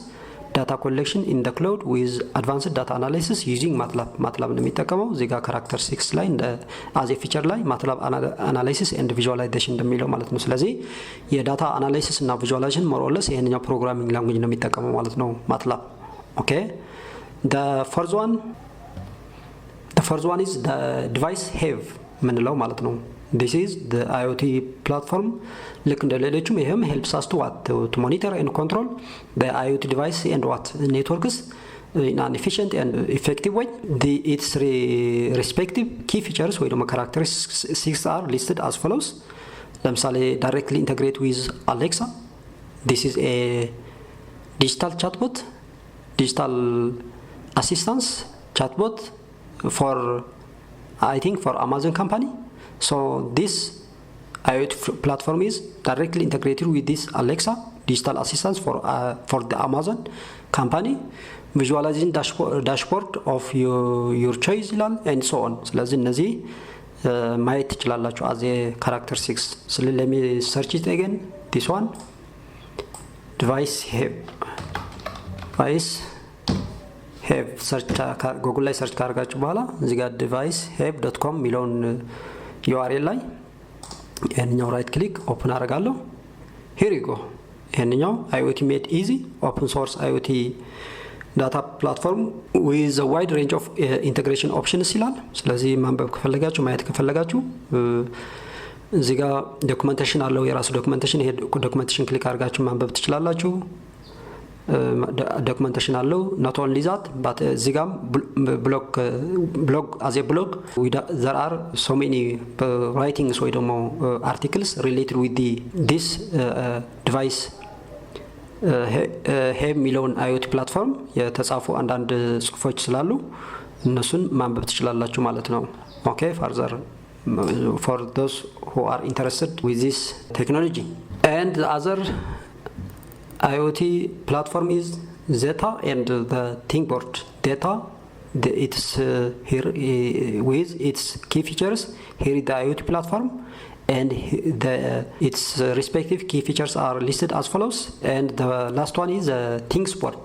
data collection in the cloud with advanced data analysis using MATLAB ነው የሚጠቀመው። እዚህ ጋር character 6 ላይ እንደ as a feature ላይ MATLAB analysis and visualization እንደሚለው ማለት ነው። ስለዚህ የዳታ አናላይሲስ እና ቪዥዋላይዜሽን more or less ይሄንኛው ፕሮግራሚንግ ላንጉዌጅ ነው የሚጠቀመው ማለት ነው MATLAB። Okay, the first one is the device have ምንለው ማለት ነው። This is the IoT platform ልክ እንደ ሌሎችም ይሄም helps us to monitor and control the IoT device and networks in an efficient and effective way. Its respective key features ወይ ደግሞ characteristics are listed as follows. ለምሳሌ directly integrate with Alexa. This is a digital chatbot, digital assistance chatbot for I think for Amazon company. So this IoT platform is directly integrated with this Alexa digital assistance for the Amazon company, visualizing dashboard of your choice ይላል and so on። ስለዚህ እነዚህ ማየት ትችላላችሁ as a characteristics። ስለዚህ let me search it again, this one device have search ጉግል ላይ ሰርች ካደረጋችሁ በኋላ እዚህ ጋር device.have.com ሚለውን URL ላይ ይሄንኛው ራይት ክሊክ ኦፕን አደርጋለሁ። here you go። ይሄንኛው IoT made easy open source IoT data platform with a wide range of integration options ይላል። ስለዚህ ማንበብ ከፈለጋችሁ ማየት ከፈለጋችሁ እዚህ ጋር ዶክመንቴሽን አለው፣ የራሱ ዶክመንቴሽን። ይሄ ዶክመንቴሽን ክሊክ አድርጋችሁ ማንበብ ትችላላችሁ። documentation አለው not only that but እዚህ ጋር blog as a blog there are so many writings ወይ ደግሞ articles related with this device have ሚለውን IoT platform የተጻፉ አንዳንድ ጽሁፎች ስላሉ እነሱን ማንበብ ትችላላችሁ ማለት ነው። okay further for those who are interested with this technology. And the other IoT platform is Zeta and the ThinkBoard data. It's here with its key features. Here is the IoT platform, and its respective key features are listed as follows. And the last one is ThinkBoard.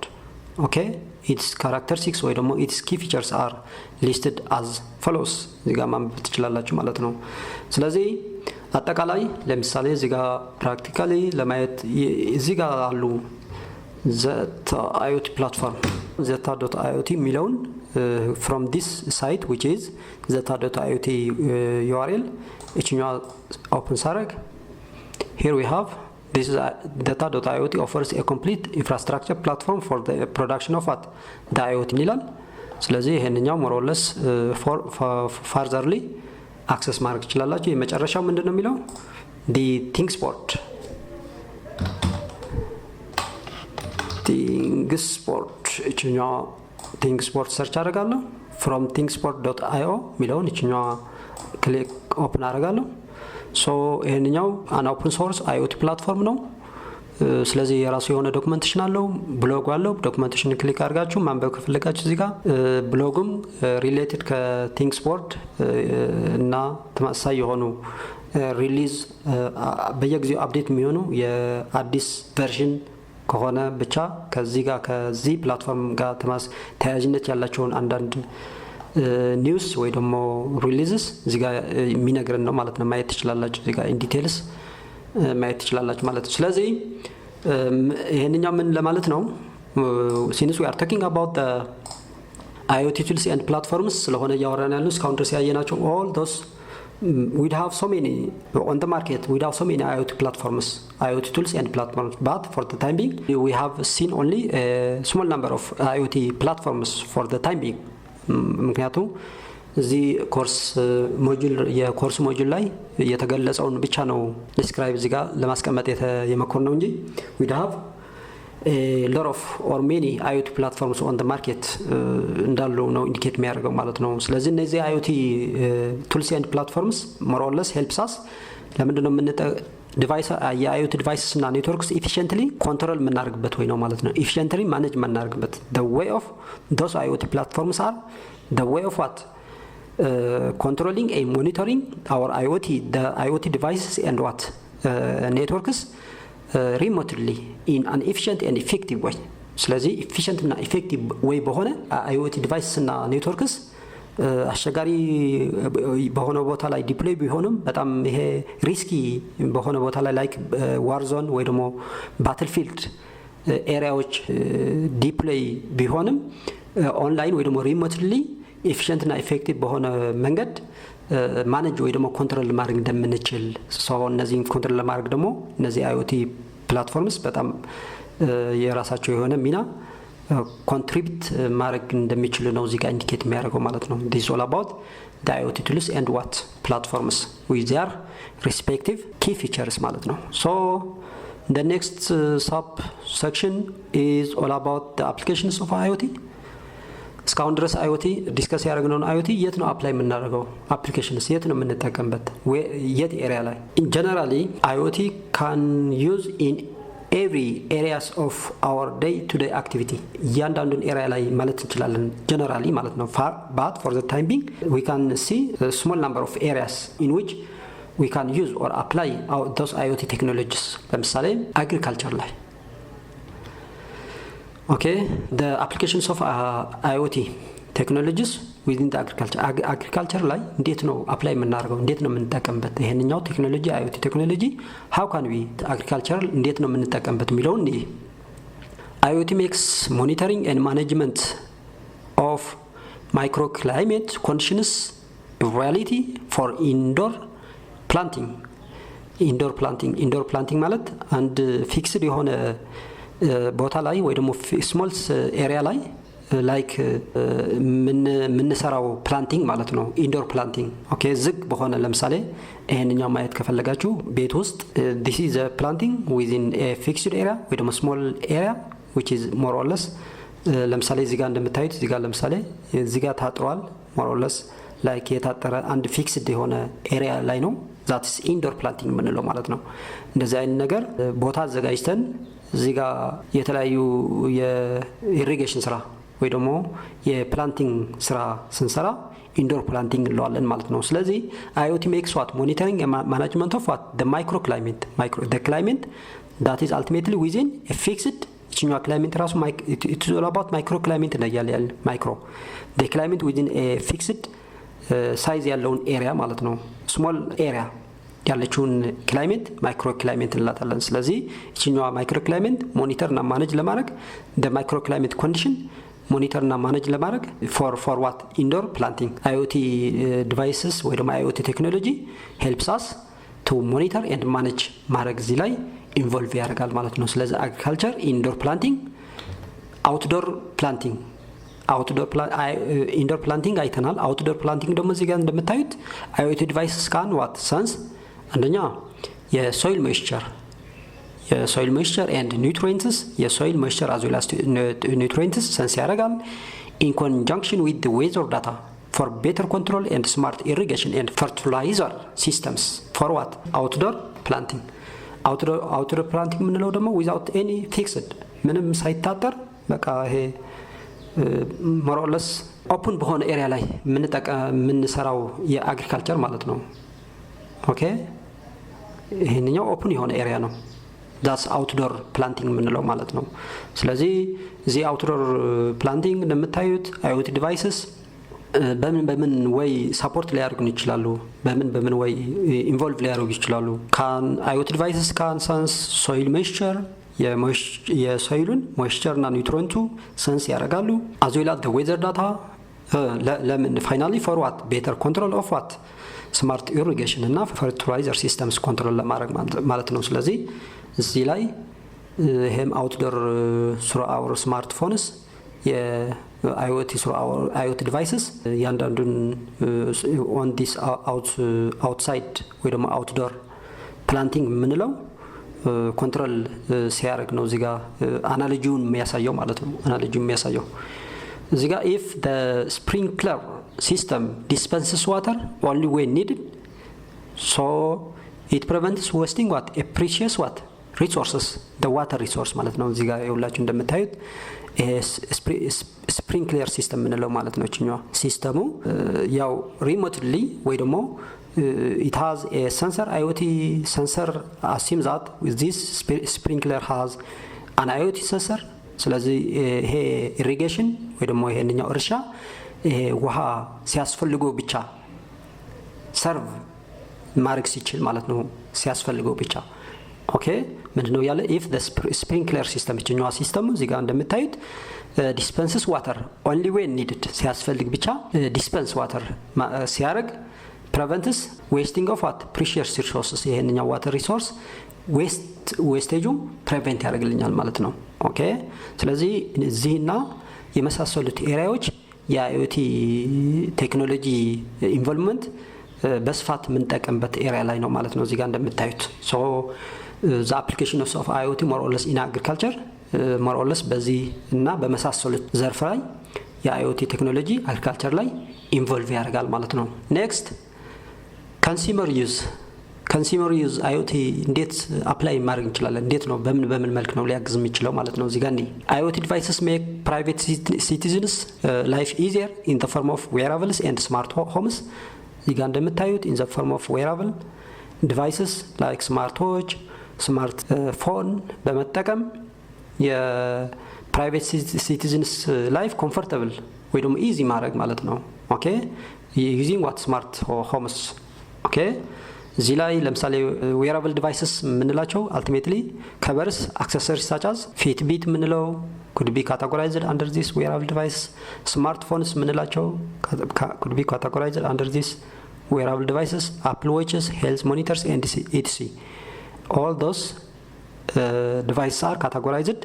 Okay, its characteristics ወይ ደግሞ its key features are listed as follows. እዚህ ጋር ማንበብ ትችላላችሁ ማለት ነው። ስለዚህ አጠቃላይ ለምሳሌ እዚህ ጋር ፕራክቲካሊ ለማየት እዚህ ጋር አሉ Zeta IoT platform Zeta.IoT ሚለውን from this site which is Zeta.IoT URL እችኛዋ ኦፕን ሳረግ here we have this is Zeta.IoT offers a complete infrastructure platform for the production of what the IoT ይላል። ስለዚህ ይሄንኛው more or less furtherly አክሰስ ማድረግ ትችላላችሁ። የመጨረሻው ምንድነው የሚለው the ThinkBoard እችኛዋ ThinkBoard ሰርች አደርጋለሁ from thinkboard.io ሚለውን እችኛዋ ክሊክ ኦፕን አደርጋለሁ። ሶ ይሄንኛው አን ኦፕን ሶርስ IoT ፕላትፎርም ነው። ስለዚህ የራሱ የሆነ ዶክመንቴሽን አለው፣ ብሎግ አለው። ዶክመንቴሽን ክሊክ አድርጋችሁ ማንበብ ከፈለጋችሁ እዚህ ጋር ብሎግም ሪሌትድ ከቲንክስቦርድ እና ተመሳሳይ የሆኑ ሪሊዝ በየጊዜው አፕዴት የሚሆኑ የአዲስ ቨርዥን ከሆነ ብቻ ከዚህ ፕላትፎርም ጋር ተያያዥነት ያላቸውን አንዳንድ ኒውስ ወይ ደግሞ ሪሊዝስ እዚህ ጋር የሚነግረን ነው ማለት ነው። ማየት ትችላላችሁ እዚህ ጋር ኢን ዲቴይልስ ማየት ትችላላችሁ ማለት ነው። ስለዚህ ይሄንኛው ምን ለማለት ነው since we are talking about the IoT tools and platforms ስለሆነ ያወራን ያለው እስካሁን ድረስ ያየናቸው all those we have so many on the market, we have so many IoT platforms, IoT tools and platforms, but for the time being we have seen only a small number of IoT platforms for the time being. ምክንያቱም እዚህ ኮርስ ሞጁል የኮርስ ሞጁል ላይ የተገለጸውን ብቻ ነው ዲስክራይብ እዚህ ጋር ለማስቀመጥ የመኮር ነው እንጂ we have a lot of or many IoT platforms on the market እንዳሉ ነው ኢንዲኬት የሚያደርገው ማለት ነው። ስለዚህ እነዚህ IoT tools and platforms more or less helps us ለምንድን ነው ዲቫይስ የIoT ዲቫይስስ እና ኔትወርክስ efficiently ኮንትሮል የምናደርግበት ወይ ነው ማለት ነው። efficiently manage የምናደርግበት the way of those IoT platforms are the way of what controlling and monitoring our the IoT devices and what networks remotely in an efficient and effective way. ስለዚህ efficient እና effective way በሆነ IoT devices እና networks አስቸጋሪ በሆነ ቦታ ላይ ዲፕሎይ ቢሆንም በጣም ይሄ ሪስኪ በሆነ ቦታ ላይ ላይክ ዋር ዞን ወይ ደግሞ ባትልፊልድ ኤሪያዎች ዲፕሎይ ቢሆንም ኦንላይን ወይ ደግሞ ሪሞትሊ ኤፊሽንት እና ኢፌክቲቭ በሆነ መንገድ ማኔጅ ወይ ደግሞ ኮንትሮል ማድረግ እንደምንችል ሰው እነዚህን ኮንትሮል ለማድረግ ደግሞ እነዚህ IoT ፕላትፎርምስ በጣም የራሳቸው የሆነ ሚና contribute ማድረግ እንደሚችሉ ነው እዚህ ጋር ኢንዲኬት የሚያደርገው ማለት ነው። this is all about the IoT tools and what platforms with their respective key features ማለት ነው። so the next sub section is all about the applications of IoT. እስካሁን ድረስ IoT ዲስከስ ያደረግነውን IoT የት ነው አፕላይ የምናደርገው? አፕሊኬሽንስ የት ነው የምንጠቀምበት? የት ኤሪያ ላይ? ጀነራሊ IoT ካን ዩዝ ኢን every areas of our day-to-day activity እያንዳንዱን ኤሪያ ላይ ማለት እንችላለን ጀነራሊ ማለት ነው but for the time being we can see a small number of areas in which we can use or apply those IoT technologies ለምሳሌ agriculture ላይ okay the applications of IoT technologies within the agriculture ላይ እንዴት ነው አፕላይ የምናደርገው እንዴት ነው የምንጠቀምበት ይሄንኛው ቴክኖሎጂ IoT ቴክኖሎጂ how can we agriculture እንዴት ነው የምንጠቀምበት የሚለው IoT makes monitoring and management of microclimate conditions reality for indoor planting ማለት አንድ ፊክስድ የሆነ ቦታ ላይ ወይ ደግሞ ስሞል ኤሪያ ላይ ላይክ ምንሰራው ፕላንቲንግ ማለት ነው ኢንዶር ፕላንቲንግ ኦኬ ዝግ በሆነ ለምሳሌ ይሄንኛው ማየት ከፈለጋችሁ ቤት ውስጥ this is a planting within a fixed area ወይ ደግሞ small area which is more or less ለምሳሌ እዚህ ጋር እንደምታዩት እዚህ ጋር ለምሳሌ እዚህ ጋር ታጥሯል more or less ላይክ የታጠረ አንድ ፊክስድ የሆነ ኤሪያ ላይ ነው that is indoor planting ምንለው ማለት ነው እንደዚህ አይነት ነገር ቦታ አዘጋጅተን እዚህ ጋር የተለያዩ የኢሪጌሽን ስራ ወይ ደግሞ የፕላንቲንግ ስራ ስንሰራ ኢንዶር ፕላንቲንግ እንለዋለን ማለት ነው ስለዚህ IoT makes what monitoring and management of what the microclimate the climate that is ultimately within a fixed እኛው climate ራሱ it's all about microclimate ነው ያለ micro the climate within a fixed size ያለውን ኤሪያ ማለት ነው small area ያለችውን ክላይሜት ማይክሮ ክላይሜት እንላታለን ስለዚህ እቺኛው ማይክሮ ክላይሜት ሞኒተር እና ማኔጅ ለማድረግ the micro climate condition ሞኒተር እና ማኔጅ ለማድረግ for what indoor planting IoT devices ወይ ደግሞ IoT technology helps us to monitor and manage ማድረግ እዚህ ላይ ኢንቮልቭ ያደርጋል ማለት ነው ስለዚህ agriculture indoor planting outdoor planting indoor planting አይተናል outdoor planting ደግሞ እዚህ ጋር እንደምታዩት IoT devices can what sense አንደኛ የsoil moisture and nutrients የsoil moisture as well as nutrients sense ያደርጋል in conjunction with the weather data for better control and smart irrigation and fertilizer systems for what outdoor planting ምንለው ደግሞ without any fixed ምንም ሳይታጠር በቃ ይሄ more or less open በሆነ ኤሪያ ላይ ምንሰራው የአግሪካልቸር ማለት ነው ኦኬ ይሄንኛው ኦፕን የሆነ ኤሪያ ነው that's outdoor planting ምንለው ማለት ነው ስለዚህ እዚ outdoor planting እንደምታዩት IoT devices በምን ወይ ሰፖርት ሊያደርጉን ይችላሉ በምን ወይ ኢንቮልቭ ሊያደርጉ ይችላሉ can IoT devices can sense soil moisture የሶይሉን moisture እና ኒውትሪንቱ sense ያደርጋሉ as well as the weather data ለምን finally for what better control of what smart irrigation እና fertilizer systems control ለማድረግ ማለት ነው ስለዚህ እዚህ ላይ ይሄም outdoor through our smartphones IoT through our IoT devices ያንዳንዱን on this outside ወይ ደግሞ outdoor planting ምንለው ኮንትሮል ሲያደርግ ነው እዚህ ጋር አናሎጂውን የሚያሳየው ማለት ነው አናሎጂውን የሚያሳየው እዚህ ጋር if the sprinkler system dispenses water only when needed so it prevents wasting what a precious what resources the water resource ማለት ነው እዚህ ጋር ይኸውላችሁ እንደምታዩት sprinkler system ምንለው ማለት ነው እኛው ሲስተሙ ያው remotely ወይ ደግሞ it has a sensor IoT sensor assumes that with this sprinkler has an IoT sensor ስለዚህ ይሄ irrigation ወይ ደግሞ ይሄንኛው እርሻ ይሄ ውሃ ሲያስፈልገው ብቻ ሰርቭ ማድረግ ሲችል ማለት ነው ሲያስፈልገው ብቻ ኦኬ ምንድነው ያለ if the sprinkler system እኛው ሲስተሙ እዚህ ጋር እንደምታዩት dispenses water only when needed ሲያስፈልግ ብቻ dispense water ሲያደርግ prevents wasting of what precious resources ይሄንኛው water resource wastage prevent ያደርግልኛል ማለት ነው ኦኬ ስለዚህ እዚህና የመሳሰሉት ኤሪያዎች የIoT ቴክኖሎጂ ኢንቮልቭመንት በስፋት ምንጠቀምበት ኤሪያ ላይ ነው ማለት ነው እዚህ ጋር እንደምታዩት so the application of IoT more or less in agriculture more or less በዚህ እና በመሳሰሉት ዘርፍ ላይ የአይኦቲ ቴክኖሎጂ አግሪካልቸር ላይ ኢንቮልቭ ያደርጋል ማለት ነው። ኔክስት ኮንሱመር ዩዝ አይኦቲ እንዴት አፕላይ ማድረግ እንችላለን? እንዴት ነው በምን መልክ ነው ሊያግዝ የሚችለው ማለት ነው? እዚህ ጋር IoT devices make private citizens life easier in the form of wearables and smart homes። እዚህ ጋር እንደምታዩት in the form of wearable devices like smart watch, smart phone በመጠቀም የፕራይቬት ሲቲዝንስ ላይፍ ኮምፎርታብል ወይ ደግሞ ኢዚ ማድረግ ማለት ነው። ኦኬ using what smart homes። ኦኬ እዚህ ላይ ለምሳሌ ዌራብል ዲቫይስስ የምንላቸው አልቲሜትሊ ከቨርስ አክሰሰሪስ such as ፊትቢት የምንለው could be categorized under this wearable device። ስማርትፎንስ የምንላቸው could be categorized under this wearable devices። apple watches, health monitors and etc. all those devices are categorized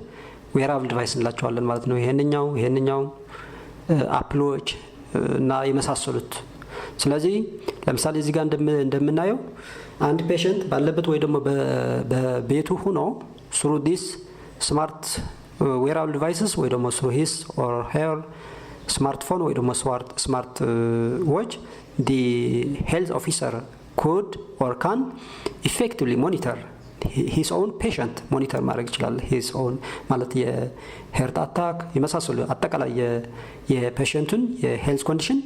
wearable device እንላቸዋለን ማለት ነው። ይሄንኛው apple watch እና የመሳሰሉት። ስለዚህ ለምሳሌ እዚህ ጋር እንደምናየው አንድ ፔሸንት ባለበት ወይ ደግሞ በቤቱ ሆኖ through this smart wearable devices ወይ ደግሞ through his or her smartphone ወይ ደግሞ smart watch the health officer could or can effectively monitor his own patient ሞኒተር ማድረግ ይችላል። his own ማለት የሄርት አታክ የመሳሰሉ አጠቃላይ የፔሸንቱን የሄልዝ ኮንዲሽን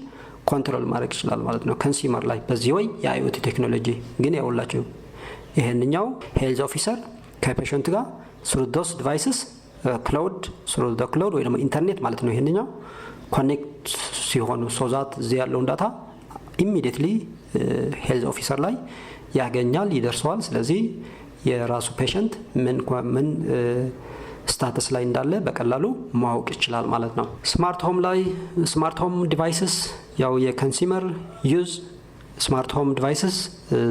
ኮንትሮል ማድረግ ይችላል ማለት ነው ኮንሱመር ላይ በዚህ ወይ የአይኦቲ ቴክኖሎጂ ግን ያውላችሁ ይሄንኛው ሄልዝ ኦፊሰር ከፔሸንት ጋር through those devices through the cloud ወይ ደግሞ ኢንተርኔት ማለት ነው ይሄንኛው ኮኔክት ሲሆኑ so that እዚህ ያለውን ዳታ immediately ሄልዝ ኦፊሰር ላይ ያገኛል ይደርሰዋል። ስለዚህ የራሱ ፔሸንት ምን ስታተስ ላይ እንዳለ በቀላሉ ማወቅ ይችላል ማለት ነው። ስማርት ሆም ዲቫይስስ ያው የኮንሱመር ዩዝ ስማርት ሆም ዲቫይስስ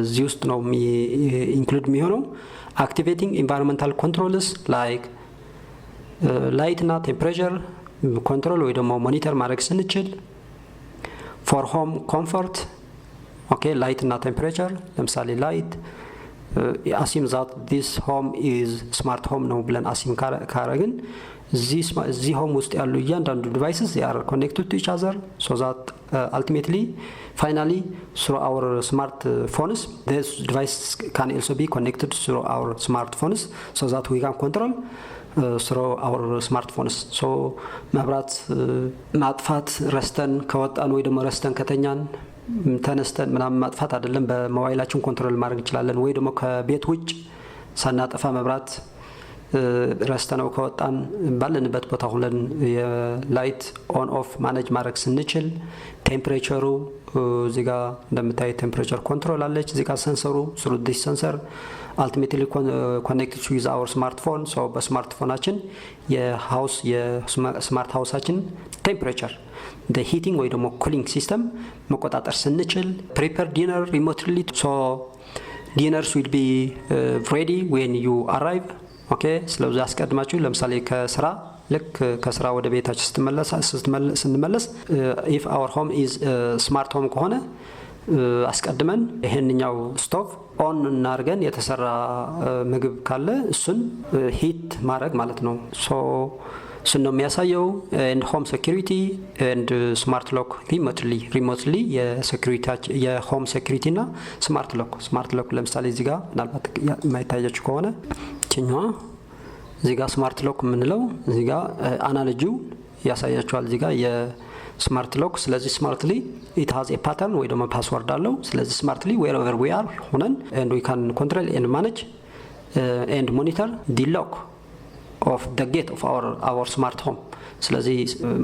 እዚህ ውስጥ ነው ኢንክሉድ የሚሆነው። አክቲቬቲንግ ኢንቫይሮንመንታል ኮንትሮልስ ላይክ ላይት እና ቴምፕሬቸር ኮንትሮል ወይ ደግሞ ሞኒተር ማድረግ ስንችል ፎር ሆም ኮምፎርት ኦኬ ላይት እና ቴምፕሬቸር ለምሳሌ ላይት assume that this home is smart home ነው ብለን assume ካረግን እዚህ ሆም ውስጥ ያሉ እያንዳንዱ devices they are connected to each other so that ultimately finally through our smartphones these devices can also be connected through our smartphones so that we can control through our smartphones so መብራት ማጥፋት ረስተን ከወጣን ወይ ደግሞ ረስተን ከተኛን ተነስተን ምናምን ማጥፋት አይደለም በሞባይላችን ኮንትሮል ማድረግ እንችላለን። ወይ ደግሞ ከቤት ውጭ ሳናጠፋ መብራት ረስተነው ከወጣን ባለንበት ቦታ ሆነን የላይት ኦን ኦፍ ማኔጅ ማድረግ ስንችል ቴምፕሬቸሩ እዚህ ጋር እንደምታዩት ቴምፕሬቸር ኮንትሮል አለች። እዚህ ጋር ሰንሰሩ through this sensor ultimately connected with our smartphone so በስማርትፎናችን የስማርት ሃውሳችን ቴምፕሬቸር the heating ወይ ደግሞ cooling system መቆጣጠር ስንችል prepare dinner remotely so dinners will be ready when you arrive okay ስለዚህ አስቀድማችሁ ለምሳሌ ከስራ ወደ ቤታችን ስንመለስ if our home is smart home ከሆነ አስቀድመን ይሄንኛው ስቶቭ ኦን እናርገን የተሰራ ምግብ ካለ እሱን ሂት ማድረግ ማለት ነው so እሱን ነው የሚያሳየው and home security and smart lock remotely የሆም ሴኩሪቲ እና ስማርት ሎክ ለምሳሌ እዚህ ጋር ምናልባት የማይታያችሁ ከሆነ ኪኛዋ እዚህ ጋር ስማርት ሎክ የምንለው እዚህ ጋር አናሎጂው ያሳያችኋል እዚህ ጋር የስማርት ሎክ ስለዚህ ስማርትሊ it has a pattern ወይ ደግሞ ፓስወርድ አለው ስለዚህ ስማርትሊ wherever we are ሆነን and we can control and manage and monitor the lock of the gate of our smart home ስለዚህ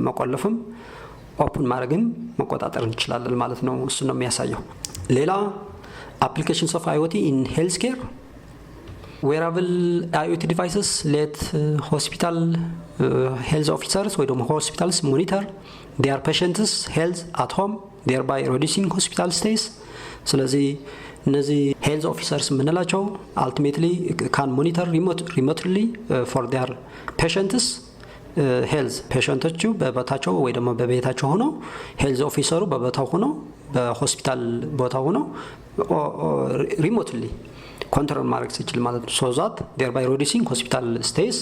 መቆለፍም ኦፕን ማድረግም መቆጣጠር እንችላለን ማለት ነው እሱ ነው የሚያሳየው ሌላ applications of IoT in healthcare wearable IoT devices let hospital health officers ወይ ደግሞ hospitals monitor their patients health at home thereby reducing hospital stays ስለዚህ እነዚህ health officers የምንላቸው ultimately can monitor remotely for their patients health patientዎቹ በቦታቸው ወይ ደግሞ በቤታቸው ሆነው health officer በቦታው ሆነው በሆስፒታል ቦታው ሆነው remotely ኮንትሮል ማድረግ ሲችል ማለት ነው so that thereby reducing hospital stays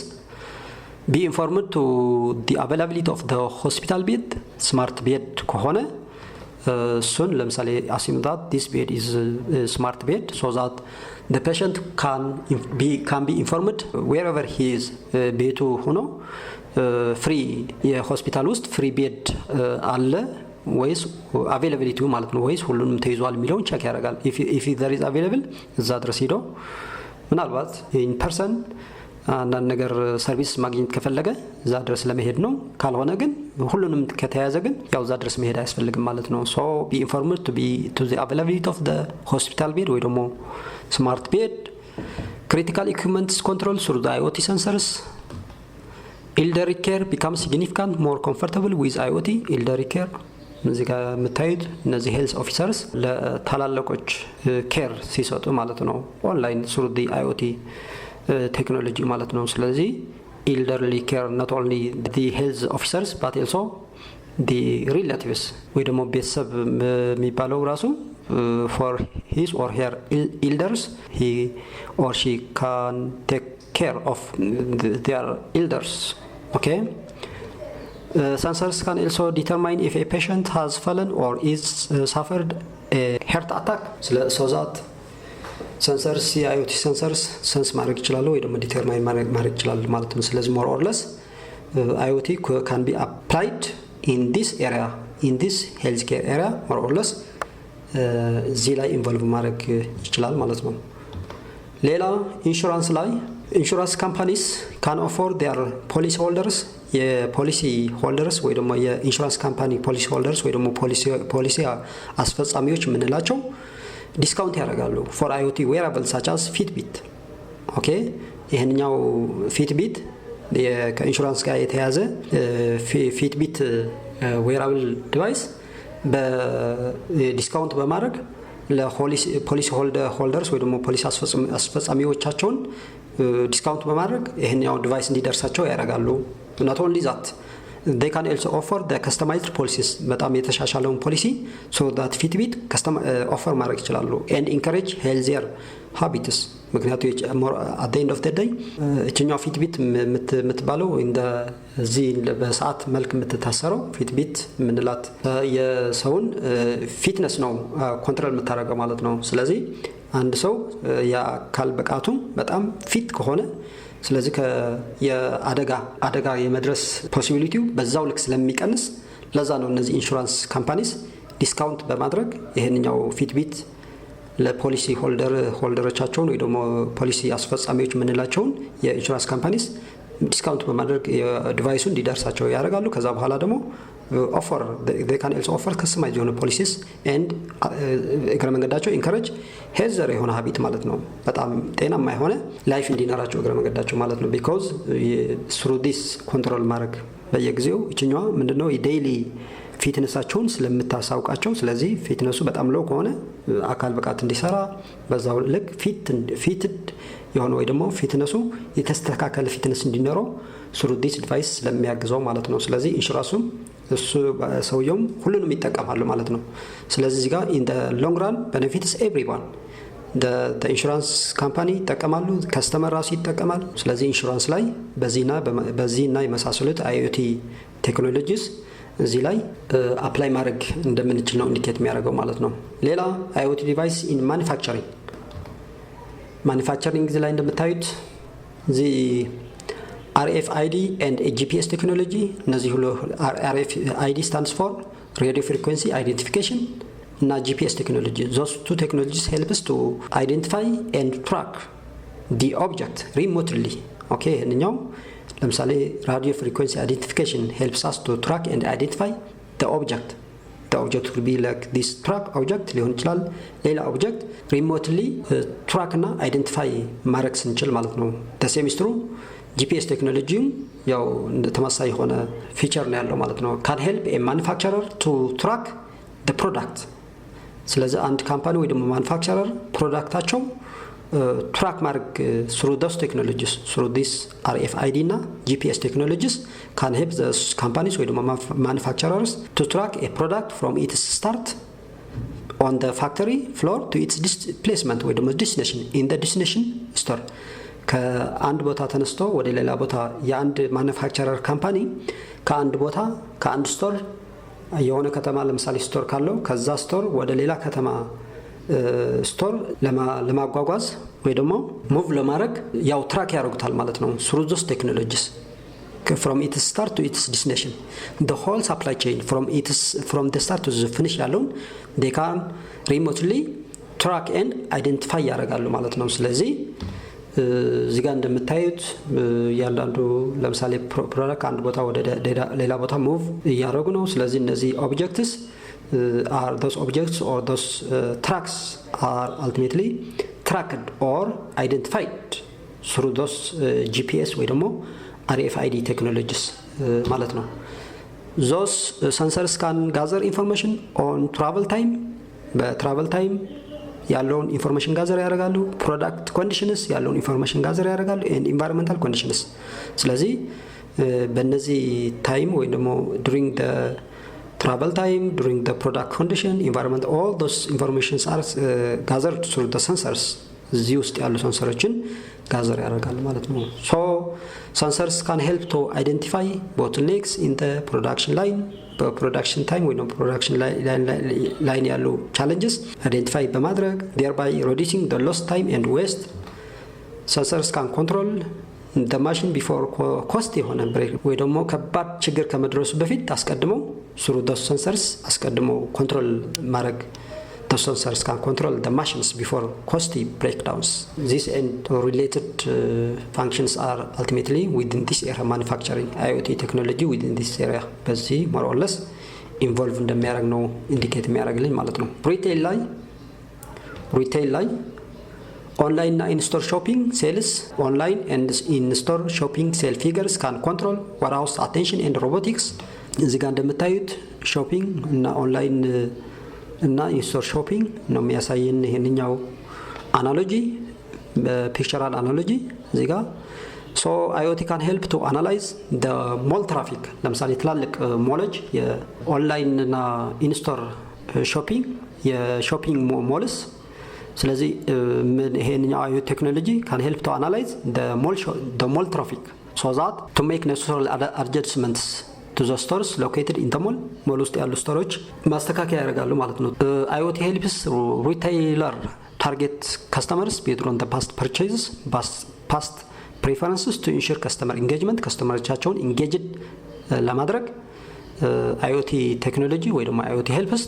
be informed to the availability of the hospital bed smart bed ከሆነ እሱን ለምሳሌ assume that this bed is a smart bed so that the patient can be informed wherever he is ቤቱ ሆኖ ፍሪ የሆስፒታል ውስጥ ፍሪ ቤድ አለ ወይስ availability ማለት ነው ወይስ ሁሉንም ተይዟል የሚለውን ቼክ ያደርጋል if there is available እዛ ድረስ ሄዶ ምናልባት in person አንዳንድ ነገር ሰርቪስ ማግኘት ከፈለገ እዛ ድረስ ለመሄድ ነው ካልሆነ ግን ሁሉንም ከተያዘ ግን ያው እዛ ድረስ መሄድ አያስፈልግም ማለት ነው so be informed to the availability of the hospital bed ወይ ደግሞ smart bed critical equipment control through the IoT sensors elderly care becomes significant more comfortable with IoT elderly care እዚህ ጋር የምታዩት እነዚህ ሄልዝ ኦፊሰርስ ለታላላቆች ኬር ሲሰጡ ማለት ነው ኦንላይን through the IoT ቴክኖሎጂ ማለት ነው ስለዚህ elderly care not only the health officers but also the relatives ወይ ደግሞ ቤተሰብ የሚባለው ራሱ for his or her elders he or she can take care of their elders okay sensors can also determine if a patient has fallen or is suffered a heart attack so that sensors IoT sensors sense ማድረግ ይችላሉ ወይ ደግሞ determine ማድረግ ይችላሉ ማለት ነው ስለዚህ more or less IoT can be applied in this area in this healthcare area more or less እዚህ ላይ ኢንቮልቭ ማድረግ ይችላል ማለት ነው ሌላ ኢንሹራንስ ላይ ኢንሹራንስ ካምፓኒስ can offer their policy holders የፖሊሲ ሆልደርስ ወይ ደግሞ የኢንሹራንስ ካምፓኒ ፖሊሲ ሆልደርስ ወይ ደግሞ ፖሊሲ አስፈጻሚዎች የምንላቸው ዲስካውንት ያደርጋሉ for IoT wearables such as Fitbit ኦኬ ይሄንኛው Fitbit ከኢንሹራንስ ጋር የተያዘ Fitbit wearable device በዲስካውንት በማድረግ ለፖሊሲ ሆልደርስ ወይ ደግሞ ፖሊሲ አስፈጻሚዎቻቸውን ዲስካውንት በማድረግ ይሄንኛው ዲቫይስ እንዲደርሳቸው ያደርጋሉ not only that they can also offer the customized policies በጣም የተሻሻለውን ፖሊሲ so that Fitbit offer ማድረግ ይችላሉ and encourage healthier habits ምክንያቱም at the end of the day እችኛው Fitbit የምትባለው እንደዚህ በሰዓት መልክ የምትታሰረው Fitbit ምንላት የሰውን ፊትነስ ነው ኮንትሮል የምታደርገው ማለት ነው ስለዚህ አንድ ሰው የአካል ብቃቱ በጣም ፊት ከሆነ ስለዚህ የአደጋ የመድረስ ፖሲቢሊቲው በዛው ልክ ስለሚቀንስ ለዛ ነው እነዚህ ኢንሹራንስ ካምፓኒስ ዲስካውንት በማድረግ ይሄንኛው Fitbit ለፖሊሲ ሆልደሮቻቸውን ወይ ደግሞ ፖሊሲ አስፈጻሚዎች ምንላቸውን የኢንሹራንስ ካምፓኒስ ዲስካውንት በማድረግ ዲቫይሱን እንዲደርሳቸው ያደርጋሉ ከዛ በኋላ ደግሞ offer they can also offer customized የሆነ policies and እግረ መንገዳቸው encourage healthier የሆነ habit ማለት ነው በጣም ጤናማ የሆነ ላይፍ እንዲኖራቸው እግረ መንገዳቸው ማለት ነው because through this control ማድረግ በየጊዜው እችኛዋ ምንድነው ዴይሊ ፊትነሳቸውን ስለምታሳውቃቸው ስለዚህ ፊትነሱ በጣም ሎው ከሆነ አካል ብቃት እንዲሰራ በዛው ልክ ፊትድ የሆነ ወይ ደግሞ ፊትነሱ የተስተካከለ ፊትነስ እንዲኖረው through this device ስለሚያግዘው ማለት ነው ስለዚህ ኢንሹራንሱም እሱ ሰውየውም ሁሉንም ይጠቀማሉ ማለት ነው ስለዚህ እዚህ ጋር in the long run benefits everyone the insurance company ይጠቀማሉ ከስተመር ራሱ ይጠቀማል ስለዚህ ኢንሹራንስ ላይ በዚህና የመሳሰሉት IoT ቴክኖሎጂስ እዚህ ላይ አፕላይ ማድረግ እንደምንችል ነው ኢንዲኬት የሚያደርገው ማለት ነው ሌላ IoT ዲቫይስ in manufacturing እዚህ ላይ እንደምታዩት እዚህ RFID and GPS technology እነዚህ ሁሉ RFID stands for radio frequency identification እና GPS technology those two technologies help us to identify and track the object remotely okay ይሄንኛው ለምሳሌ radio frequency identification helps us to track and identify the object could be like this track object ሊሆን ይችላል ሌላ object remotely track እና identify ማድረግ ስንችል ማለት ነው the same is true GPS technology ያው ተመሳሳይ የሆነ ፊቸር ነው ያለው ማለት ነው can help a manufacturer to track the product ስለዚህ አንድ ካምፓኒ ወይ ደግሞ ማኑፋክቸረር ፕሮዳክታቸው ትራክ ማድረግ through those technologies through this RFID እና GPS technologies can help the companies ወይ ደግሞ manufacturers to track a product from its start on the factory floor to its placement ወይ ደግሞ destination in the destination store ከአንድ ቦታ ተነስቶ ወደ ሌላ ቦታ የአንድ ማኑፋክቸረር ካምፓኒ ከአንድ ስቶር የሆነ ከተማ ለምሳሌ ስቶር ካለው ከዛ ስቶር ወደ ሌላ ከተማ ስቶር ለማጓጓዝ ወይ ደግሞ ሙቭ ለማድረግ ያው ትራክ ያደርጉታል ማለት ነው through those technologies from its start to its destination the whole supply chain from the start to the finish ያለውን they can remotely track and identify ያደርጋሉ ማለት ነው። ስለዚህ እዚህ ጋር እንደምታዩት ያላንዱ ለምሳሌ ፕሮዳክት አንድ ቦታ ወደ ሌላ ቦታ ሙቭ ያደርጉ ነው። ስለዚህ እነዚህ ኦብጀክትስ are those objects or those tracks are ultimately tracked or identified through those GPS ወይ ደግሞ RFID technologies ማለት ነው። those sensors can gather information on travel time በtravel time ያለውን ኢንፎርሜሽን ጋዘር ያደርጋሉ። ፕሮዳክት ኮንዲሽንስ ያለውን ኢንፎርሜሽን ጋዘር ያደርጋሉ and environmental conditions ስለዚህ በእነዚህ ታይም ወይ ደግሞ during the travel time, during the product condition, environment, all those informations are gathered through the sensors. እዚህ ውስጥ ያሉ ሴንሰሮችን ጋዘር ያደርጋሉ ማለት ነው። so sensors can help to identify bottlenecks in the production line በፕሮዳክሽን ታይም ወይ ደግሞ ፕሮዳክሽን ላይን ያሉ challenges identify በማድረግ thereby reducing the lost time and waste. sensors can control the machine before cost የሆነ ብሬክ ወይ ደግሞ ከባድ ችግር ከመድረሱ በፊት አስቀድመው through those sensors አስቀድመው ኮንትሮል ማድረግ the sensors can control the machines before costly breakdowns. These and related functions are ultimately within this area manufacturing IoT technology within this area በዚህ more or less involve እንደሚያደርግ ነው ኢንዲኬት የሚያደርግልኝ ማለት ነው። ሪቴይል ላይ online እና in-store shopping sales online and in-store shopping sale figures can control warehouse attention and robotics እዚህ ጋር እንደምታዩት ሾፒንግ እና ኦንላይን እና in-store shopping ነው የሚያሳየን ይሄንኛው አናሎጂ በፒክቸራል አናሎጂ እዚህ ጋር so IoT can help to analyze the mall traffic ለምሳሌ ትላልቅ ሞሎች የኦንላይን እና in-store shopping የሾፒንግ ሞልስ ስለዚህ ይሄንኛው IoT ቴክኖሎጂ can help to analyze the mall traffic so that to make necessary adjustments to the stores located in the mall ውስጥ ያሉ ስቶሮች ማስተካከያ ያደርጋሉ ማለት ነው። IoT helps retailer target customers based on the past purchases past preferences to ensure customer engagement ከስተመሮቻቸውን engaged ለማድረግ IoT technology ወይ ደግሞ IoT helps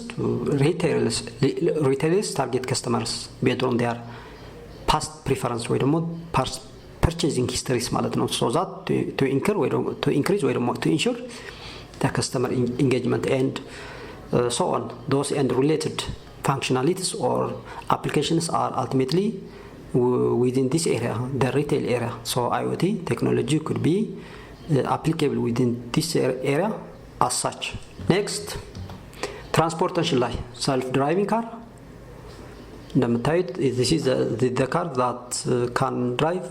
retailers target customers based on their past preference ወይ ደግሞ past purchasing histories ማለት ነው so that to increase ወይ ደግሞ to ensure the customer engagement and so on those and related functionalities or applications are ultimately within this area the retail area so IoT technology could be applicable within this area as such. Next transportation ላይ self-driving car እንደምታዩት this is the car that can drive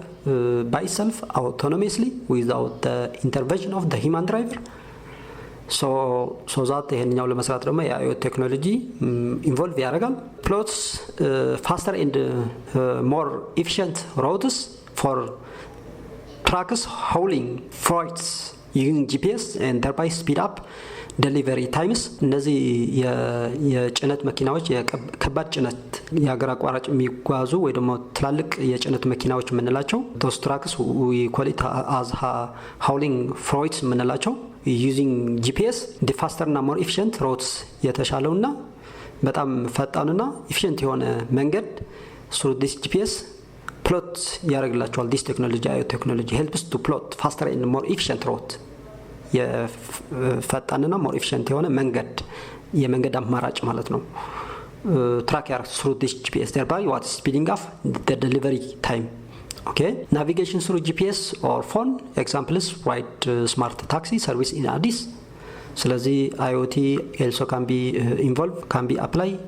by itself autonomously without the intervention of the human driver so that ይሄንኛው ለመስራት ደግሞ የIoT ቴክኖሎጂ ኢንቮልቭ ያደርጋል plots faster and more efficient routes for trucks hauling freights using GPS and thereby speed up delivery times እነዚህ የጭነት መኪናዎች የከባድ ጭነት የሀገር አቋራጭ የሚጓዙ ወይ ደግሞ ትላልቅ የጭነት መኪናዎች የምንላቸው those trucks we call it as hauling freights የምንላቸው using GPS the faster እና more efficient routes የተሻለውና በጣም ፈጣንና efficient የሆነ መንገድ through this GPS plot ያደርግላቸዋል this technology IoT technology helps to plot faster and more efficient route የፈጣንና more efficient የሆነ መንገድ የመንገድ አማራጭ ማለት ነው track through this GPS thereby what is speeding up the delivery time okay navigation through GPS or phone examples ride smart taxi service in Addis ስለዚህ IoT also can be involved can be applied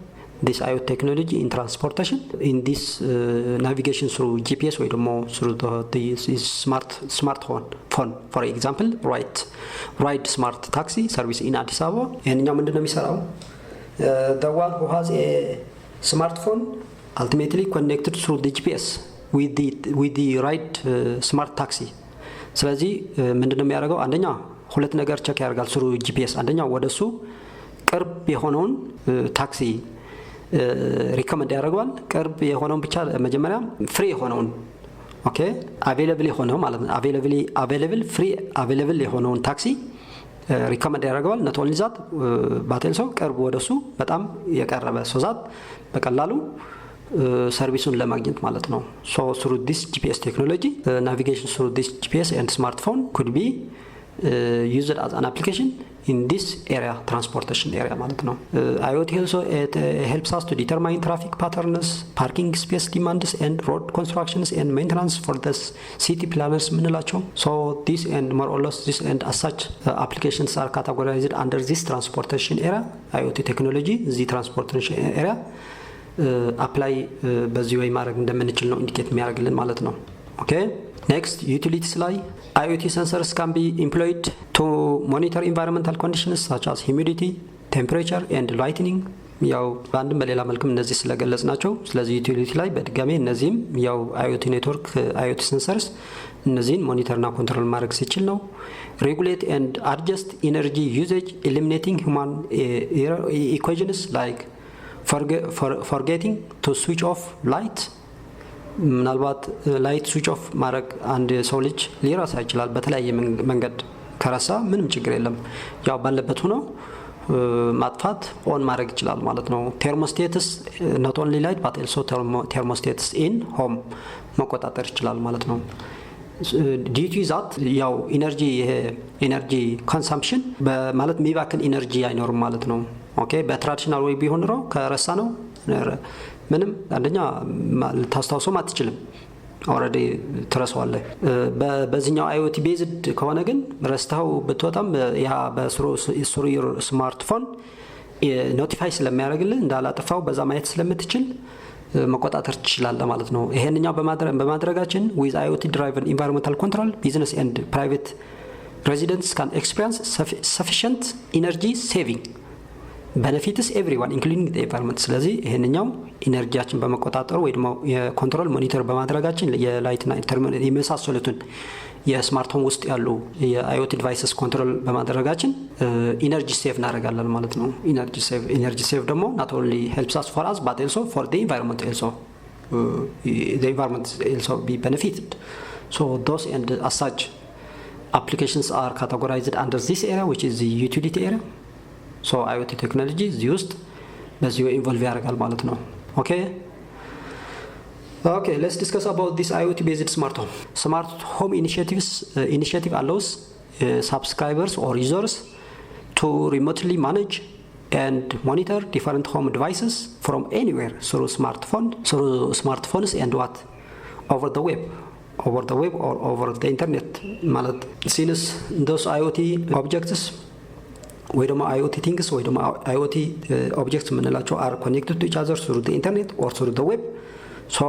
this IoT technology in transportation in this navigation through GPS ወይ ደግሞ through the smartphone for example ride smart taxi service in Addis Ababa ይሄንኛው ምንድነው የሚሰራው the one who has a smartphone ultimately connected through the GPS with the right smart taxi ስለዚህ ምንድነው የሚያደርገው አንደኛ ሁለት ነገር ቼክ ያደርጋል ስሩ ጂፒኤስ አንደኛው ወደሱ ቅርብ የሆነውን ታክሲ ሪኮመንድ ያደርጋል ቅርብ የሆነውን ብቻ መጀመሪያ ፍሪ የሆነውን ኦኬ አቬሌብል የሆነው ማለት ነው አቬሌብል ፍሪ አቬሌብል የሆነውን ታክሲ ሪኮመንድ ያደርጋል not only that ባቴልሶ ቅርብ ወደሱ በጣም የቀረበ ሶዛት በቀላሉ ሰርቪሱን ለማግኘት ማለት ነው so through this GPS technology navigation through this GPS and smartphone could be used as an application in this area transportation area ማለት ነው IoT also it helps us to determine traffic patterns parking space demands and road constructions and maintenance for the city planners ምንላቸው so this and more or less this and as such applications are categorized under this transportation area IoT technology the transportation area apply በዚህ ወይ ማድረግ እንደምንችል ነው ኢንዲኬት የሚያደርግልን ማለት ነው ኦኬ next utilities ላይ IoT sensors can be employed to monitor environmental conditions such as humidity temperature and lighting ያው በአንድም በሌላ መልኩም እነዚህ ስለገለጽናቸው ስለዚህ ዩቲሊቲ ላይ በድጋሚ እነዚህም ያው IoT ኔትወርክ IoT sensors እነዚህን ሞኒተርና ኮንትሮል ማድረግ ሲችል ነው regulate and adjust energy usage eliminating human equations like forgetting to switch off light ምናልባት ላይት ስዊች ኦፍ ማድረግ አንድ ሰው ልጅ ሊረሳ ይችላል በተለያየ መንገድ ከረሳ ምንም ችግር የለም ያው ባለበት ሆኖ ማጥፋት ኦን ማድረግ ይችላል ማለት ነው ቴርሞስታትስ not only light but also thermostats in home መቆጣጠር ይችላል ማለት ነው due to that ያው ኢነርጂ ኮንሰምፕሽን በማለት የሚባክን ኢነርጂ አይኖርም ማለት ነው ኦኬ በትራዲሽናል ወይ ቢሆን ነው ከረሳ ነው ምንም አንደኛ ታስታውሰው ማትችልም ኦሬዲ ትረሳዋለህ በዚህኛው IoT ቤዝድ ከሆነ ግን ረስተው በተወጣም ያ በስሩ ስማርትፎን ኖቲፋይ ስለሚያደርግልህ እንዳላጠፋው በዛ ማየት ስለምትችል መቆጣጠር ትችላለህ ማለት ነው ይሄንኛው በማድረጋችን with IoT driven environmental control business and private residents can experience sufficient energy saving benefits everyone including the environment ስለዚህ ይሄንኛው ኢነርጂያችን በመቆጣጠሩ ወይ ደግሞ የኮንትሮል ሞኒተር በማድረጋችን የላይትና ኢንተርሚዲየት የመሳሰሉትን የስማርትፎን ውስጥ ያሉ የIoT ዲቫይስስ ኮንትሮል በማድረጋችን ኢነርጂ ሴቭ እናደርጋለን ማለት ነው ኢነርጂ ሴቭ ደግሞ not only helps us for us but also for the environment also the environment also be benefited so those and as such applications are categorized under this area which is the utility area so IoT technology is used በዚሁ ኢንቮልቭ ያደርጋል ማለት ነው okay let's discuss about this IoT based smart home initiative allows subscribers or users to remotely manage and monitor different home devices from anywhere through smartphones and what over the web or over the internet ማለት since those IoT objects ወይ ደግሞ IoT things ወይ ደግሞ IoT objects ምንላቸው are connected to each other through the internet or through the web so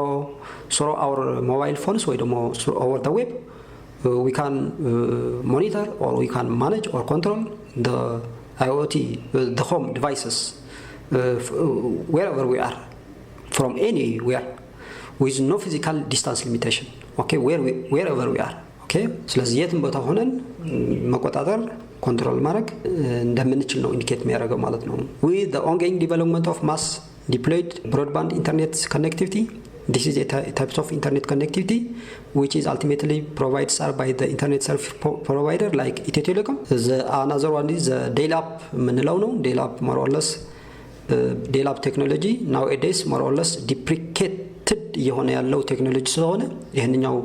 through our mobile phones ወይ ደግሞ over the web we can monitor or we can manage or control the IoT the home devices wherever we are from anywhere with no physical distance limitation okay wherever we are okay ስለዚህ የትም ቦታ ሆነን መቆጣጠር ኮንትሮል ማድረግ እንደምንችል ነው ኢንዲኬት የሚያደርገው ማለት ነው with the ongoing development of mass deployed broadband internet connectivity this is a type of internet connectivity which is ultimately provided by the internet service provider like IoTtelecom the another one is the dial-up ምንለው ነው dial-up more or less dial-up technology nowadays more or less deprecated የሆነ ያለው ቴክኖሎጂ ስለሆነ ይሄንኛው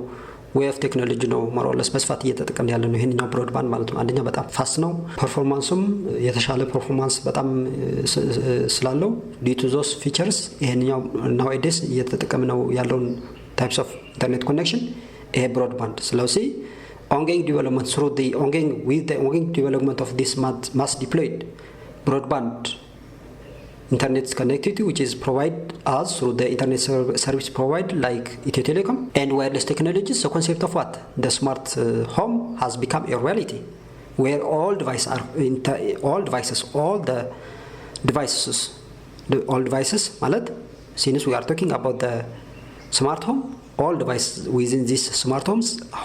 way of technology ነው more or less በስፋት እየተጠቀምን ያለ ነው ይሄንኛው ብሮድባንድ ማለት ነው አንደኛ በጣም ፋስት ነው ፐርፎርማንሱም የተሻለ ፐርፎርማንስ በጣም ስላለው due to those features ይሄንኛው nowadays እየተጠቀምን ነው ያለውን types of internet connection ይሄ ብሮድባንድ ስለዚህ ongoing development through the ongoing development of this mass deployed broadband internet connectivity which is provided as through the internet service provider like IoTtelecom and wireless technologies the concept of what the smart home has become a reality where all devices ማለት since we are talking about the smart home all devices within these smart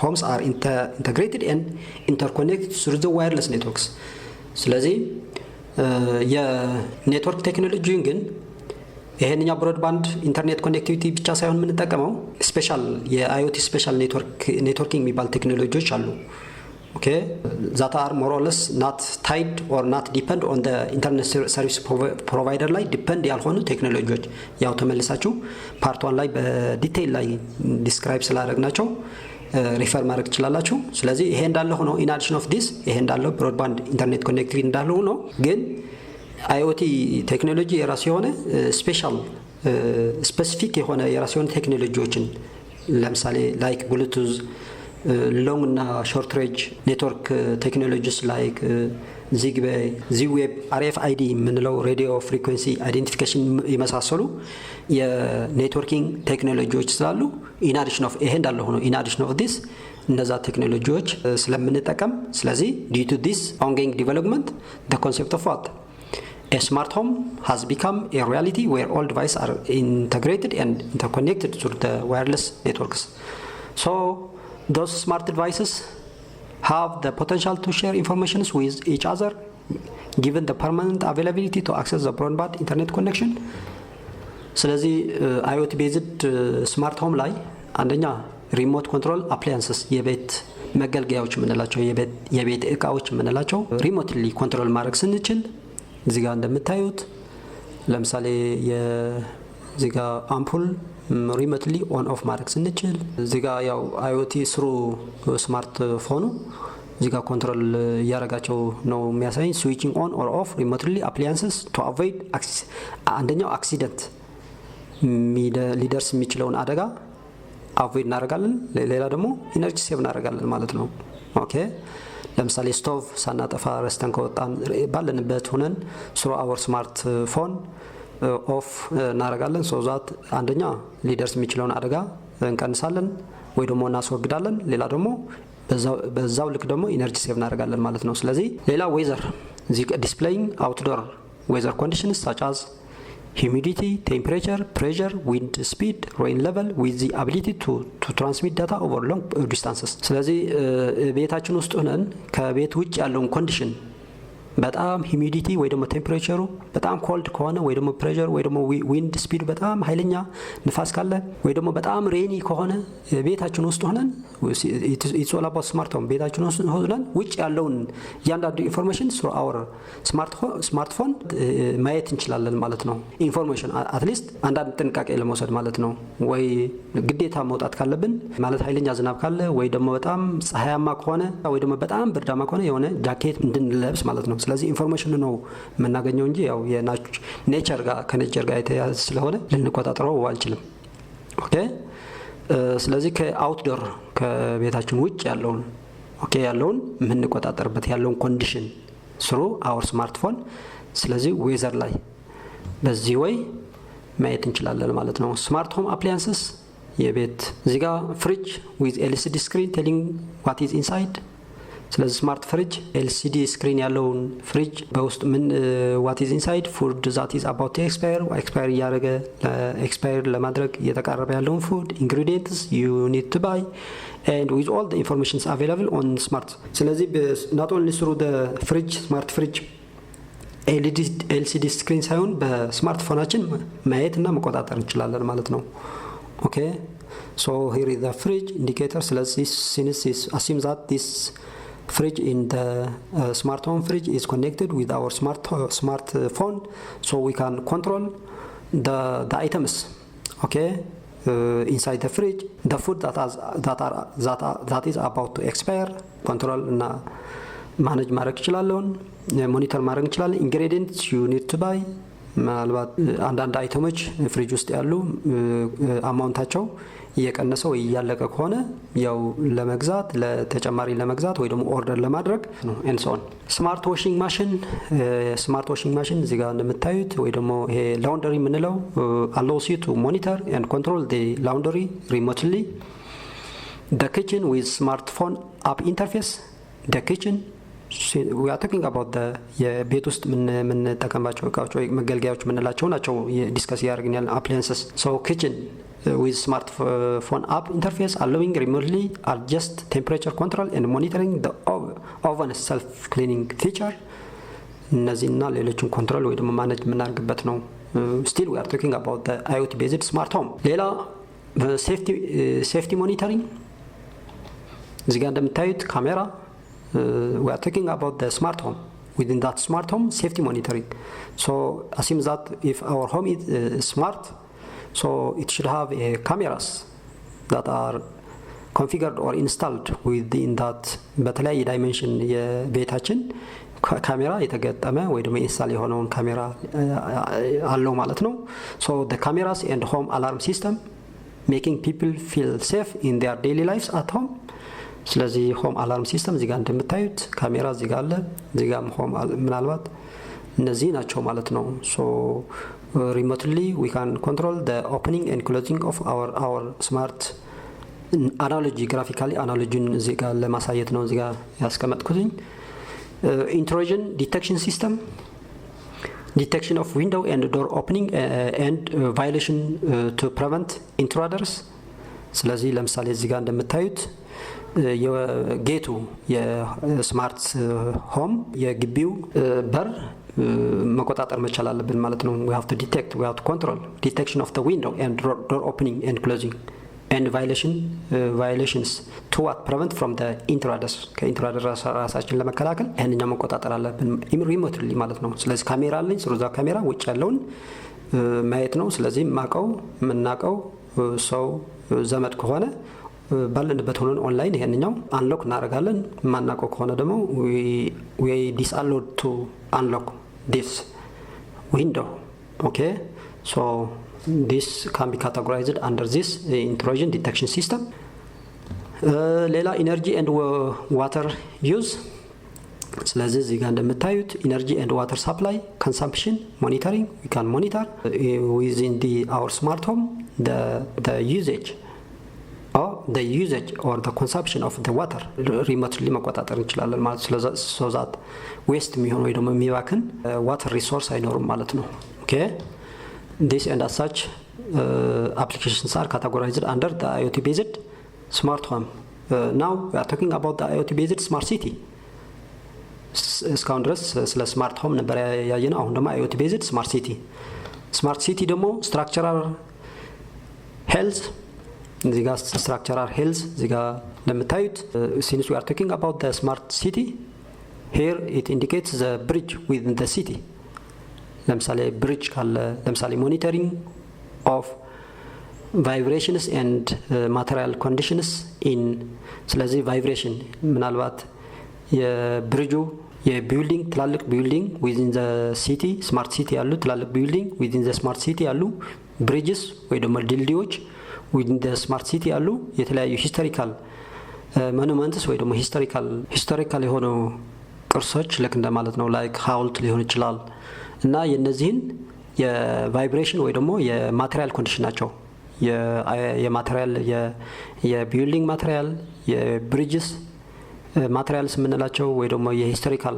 homes are integrated and interconnected through the wireless networks. ስለዚህ የኔትወርክ ቴክኖሎጂን ግን ይሄንኛ ብሮድባንድ ኢንተርኔት ኮኔክቲቪቲ ብቻ ሳይሆን የምንጠቀመው ስፔሻል የአይኦቲ ስፔሻል ኔትወርኪንግ የሚባል ቴክኖሎጂዎች አሉ። ኦኬ that are more or less not tied or not depend on the internet service provider ላይ ዲፔንድ ያልሆኑ ቴክኖሎጂዎች ያው ተመልሳችሁ ፓርት 1 ላይ በዲቴይል ላይ ዲስክራይብ ስላደረግናቸው ሪፈር ማድረግ ትችላላችሁ። ስለዚህ ይሄ እንዳለ ሆኖ in addition of this ይሄ እንዳለ ብሮድባንድ ኢንተርኔት ኮኔክቲቪቲ እንዳለ ሆኖ ግን አይኦቲ ቴክኖሎጂ የራሱ የሆነ ስፔሻል ስፔሲፊክ የሆነ የራሱ የሆነ ቴክኖሎጂዎችን ለምሳሌ ላይክ ብሉቱዝ ሎንግ እና ሾርት ሬንጅ ኔትወርክ ቴክኖሎጂስ ላይክ ዚግቤይ ዚዌብ አርኤፍአይዲ የምንለው ሬዲዮ ፍሪኩዌንሲ አይዴንቲፊኬሽን የመሳሰሉ የኔትወርኪንግ ቴክኖሎጂዎች ስላሉ ኢንአዲሽን ኦፍ ይሄ እንዳለ ሆኖ ኢንአዲሽን ኦፍ ዲስ እነዛ ቴክኖሎጂዎች ስለምንጠቀም ስለዚህ ዲዩ ቱ ዲስ ኦንጎይንግ ዲቨሎፕመንት the concept of what a smart home has become a reality where all devices are integrated and interconnected through the wireless networks. So those smart devices have the potential to share information with each other given the permanent availability to access the broadband internet connection. ስለዚህ IoT based smart home ላይ አንደኛ ሪሞት ኮንትሮል አፕላያንስስ የቤት መገልገያዎች የምንላቸው የቤት እቃዎች የምንላቸው ሪሞትሊ ኮንትሮል ማድረግ ስንችል እዚህ ጋር እንደምታዩት ለምሳሌ የዚህ ጋር አምፑል ሪሞትሊ ኦን ኦፍ ማድረግ ስንችል እዚህ ጋር ያው IoT ስሩ ስማርት ፎኑ እዚህ ጋር ኮንትሮል እያደረጋቸው ነው የሚያሳይ ስዊቺንግ ኦን ኦር ኦፍ ሪሞትሊ አፕላያንስስ ቱ አቮይድ አንደኛው አክሲደንት ሊደርስ የሚችለውን አደጋ አቮይድ እናደርጋለን። ሌላ ደግሞ ኢነርጂ ሴቭ እናደርጋለን ማለት ነው። ኦኬ ለምሳሌ ስቶቭ ሳናጠፋ ረስተን ከወጣን ባለንበት ሆነን ስሩ አወር ስማርት ፎን ኦፍ እናደርጋለን። ሶ ዛት አንደኛ ሊደርስ የሚችለውን አደጋ እንቀንሳለን ወይ ደግሞ እናስወግዳለን። ሌላ ደግሞ በዛው ልክ ደግሞ ኢነርጂ ሴቭ እናደርጋለን ማለት ነው። ስለዚህ ሌላ ዌዘር ዲስፕሌይንግ አውትዶር ዌዘር ኮንዲሽንስ such as humidity, temperature, pressure, wind speed, rain level with the ability to transmit data over long distances. ስለዚህ ቤታችን ውስጥ ሆነን ከቤት ውጭ ያለውን ኮንዲሽን በጣም ሂሚዲቲ ወይ ደግሞ ቴምፕሬቸሩ በጣም ኮልድ ከሆነ ወይ ደግሞ ፕሬሸር ወይ ደግሞ ዊንድ ስፒድ በጣም ኃይለኛ ንፋስ ካለ ወይ ደግሞ በጣም ሬኒ ከሆነ ቤታችን ውስጥ ሆነን ኢትስ ኦል አባውት ስማርት ሆም ቤታችን ውስጥ ሆነን ውጭ ያለውን እያንዳንዱ ኢንፎርሜሽን ስሩ አወር ስማርትፎን ማየት እንችላለን ማለት ነው። ኢንፎርሜሽን አትሊስት አንዳንድ ጥንቃቄ ለመውሰድ ማለት ነው። ወይ ግዴታ መውጣት ካለብን ማለት ኃይለኛ ዝናብ ካለ ወይ ደግሞ በጣም ፀሐያማ ከሆነ ወይ ደግሞ በጣም ብርዳማ ከሆነ የሆነ ጃኬት እንድንለብስ ማለት ነው። ስለዚህ ኢንፎርሜሽን ነው የምናገኘው እንጂ ያው የኔቸር ጋር ከኔቸር ጋር የተያያዘ ስለሆነ ልንቆጣጠረው አንችልም። ኦኬ ስለዚህ ከአውትዶር ከቤታችን ውጭ ያለውን ያለውን የምንቆጣጠርበት ያለውን ኮንዲሽን ስሩ አወር ስማርትፎን ስለዚህ ዌዘር ላይ በዚህ ወይ ማየት እንችላለን ማለት ነው። ስማርት ሆም አፕላያንስስ የቤት እዚህ ጋር ፍሪጅ with LCD screen telling what is inside ስለዚህ ስማርት ፍሪጅ LCD ስክሪን ያለውን ፍሪጅ በውስጥ ምን what is inside food that is about to expire እያደረገ expire ለማድረግ እየተቃረበ ያለውን food ingredients you need to buy and with all the information available on smart ስለዚህ not only through the fridge smart fridge LCD ስክሪን ሳይሆን በስማርትፎናችን ማየትና መቆጣጠር እንችላለን ማለት ነው። ኦኬ so here is the fridge indicator ስለዚህ since this assume that this fridge in the smart home fridge is connected with our smartphone so we can control the items inside the fridge the food that is about to expire control እና ማኔጅ ማድረግ እንችላለን ሞኒተር ማድረግ እንችላለን ingredients you need to buy ምናልባት አንዳንድ አይተሞች ፍሪጅ ውስጥ ያሉ አማውንታቸው እየቀነሰው እያለቀ ከሆነ ያው ለመግዛት ለተጨማሪ ለመግዛት ወይ ደግሞ ኦርደር ለማድረግ ነው and so on ስማርት ዋሺንግ ማሽን እዚህ ጋር እንደምታዩት ወይ ደግሞ ይሄ ላውንደሪ የምንለው allows you to monitor and control the laundry remotely the kitchen with smartphone app interface the kitchen we are talking about the የቤት ውስጥ ምን ተከማቸው እቃዎች ወይ መገልገያዎች ምንላቸው ናቸው ዲስከስ ያደርግኛል appliances so kitchen with smartphone app interface allowing remotely adjust temperature control and monitoring the oven self-cleaning feature እነዚህና ሌሎችን ኮንትሮል ወይ ደግሞ ማኔጅ የምናደርግበት ነው። still we are talking about the IoT based smart home። ሌላ safety monitoring እዚህ ጋር እንደምታዩት ካሜራ we are talking about the smart home. Within that smart home, safety monitoring. So assume that if our home is smart, so it should have cameras that are configured or installed within that በተለያየ ዳይሜንሽን የቤታችን ካሜራ የተገጠመ ወይ ደግሞ ኢንስታል የሆነውን ካሜራ አለው ማለት ነው። So the cameras and home alarm system making people feel safe in their daily lives at home. ስለዚህ ሆም አላርም ሲስተም እዚህ ጋር እንደምታዩት ካሜራ እዚህ ጋር አለ፣ እዚህ ጋር ሆም ምናልባት እነዚህ ናቸው ማለት ነው። so remotely we can control the opening and closing of our smart analogy graphically analogy እዚህ ጋር ለማሳየት ነው እዚህ ጋር ያስቀመጥኩትኝ። intrusion detection system detection of window and door opening and violation to prevent intruders። ስለዚህ ለምሳሌ እዚህ ጋር እንደምታዩት የጌቱ የስማርት ሆም የግቢው በር መቆጣጠር መቻል አለብን ማለት ነው። we have to detect, we have to control detection of the window and door opening and closing and violations to what prevent from the intruders ከኢንትሩደር ራሳችን ለመከላከል ይሄንኛው መቆጣጠር አለብን ሪሞትሊ ማለት ነው። ስለዚህ ካሜራ አለኝ ስለዛ ካሜራ ውጭ ያለውን ማየት ነው። ስለዚህ የምናውቀው ሰው ዘመድ ከሆነ ባለንበት ሆነን ኦንላይን ይሄንኛው አንሎክ እናደርጋለን። ማናውቀው ከሆነ ደግሞ we disallow to unlock this window. Okay, so this can be categorized under this intrusion detection system. ሌላ energy and water use ስለዚህ እዚህ ጋር እንደምታዩት energy and water supply consumption monitoring we can monitor within our smart home the usage or the consumption of the water remotely መቆጣጠር እንችላለን ማለት so that waste የሚሆን ወይ ደግሞ የሚባክን water resource አይኖርም ማለት ነው። okay, this and as such applications are categorized under the IoT based smart home. Now we are talking about the IoT based smart city. እስካሁን ድረስ ስለ ስማርት ሆም ነበር ያየነው። አሁን ደግሞ IoT based smart city smart city ደግሞ structural health እዚህ ጋር structural health እዚህ ጋር እንደምታዩት since we are talking about the smart city here it indicates the bridge within the city። ለምሳሌ bridge ካለ ለምሳሌ monitoring of vibrations and material conditions in ስለዚህ vibration ምናልባት የብሪጁ የቢልዲንግ ትላልቅ ቢልዲንግ within the city smart city ያሉ ትላልቅ ቢልዲንግ within the smart city ያሉ bridges ወይ ደግሞ ድልድዮች within the smart city ያሉ የተለያዩ ሂስቶሪካል ሞኑመንትስ ወይ ደግሞ ሂስቶሪካል የሆኑ ቅርሶች ልክ እንደማለት ነው። ላይክ ሐውልት ሊሆን ይችላል እና የነዚህን የቫይብሬሽን ወይ ደግሞ የማቴሪያል ኮንዲሽን ናቸው። የማቴሪያል የቢልዲንግ ማቴሪያል የብሪጅስ ማቴሪያልስ የምንላቸው ወይ ደግሞ የሂስቶሪካል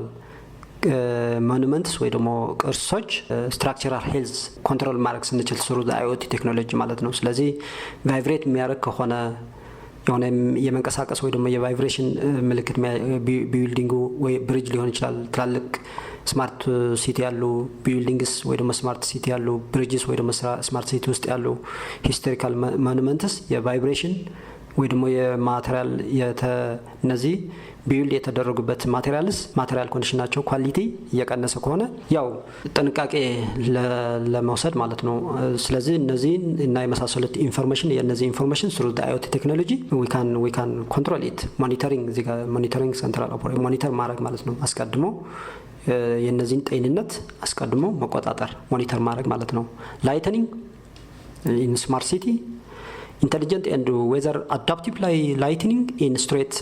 ሞኑመንትስ ወይ ደግሞ ቅርሶች ስትራክቸራል ሄልዝ ኮንትሮል ማድረግ ስንችል ስሩ IoT ቴክኖሎጂ ማለት ነው። ስለዚህ ቫይብሬት የሚያደርግ ከሆነ የሆነ የመንቀሳቀስ ወይ ደግሞ የቫይብሬሽን ምልክት ቢልዲንጉ ወይ ብሪጅ ሊሆን ይችላል። ትላልቅ ስማርት ሲቲ ያሉ ቢልዲንግስ ወይ ደግሞ ስማርት ሲቲ ያሉ ብሪጅስ ወይ ደግሞ ስማርት ሲቲ ውስጥ ያሉ ሂስቶሪካል ሞኑመንትስ የቫይብሬሽን ወይ ደግሞ የማቴሪያል እነዚህ ቢልድ የተደረጉበት ማቴሪያል ኮንዲሽናቸው ኳሊቲ እየቀነሰ ከሆነ ያው ጥንቃቄ ለመውሰድ ማለት ነው። ስለዚህ እነዚህን እና የመሳሰሉት ኢንፎርሜሽን የነዚህ ኢንፎርሜሽን through the IoT technology we can control it monitoring እዚህ ጋር monitoring central operation ሞኒተር ማድረግ ማለት ነው። አስቀድሞ የነዚህን ጤንነት አስቀድሞ መቆጣጠር ሞኒተር ማድረግ ማለት ነው። ላይተኒንግ in smart city intelligent and weather adaptive lighting in street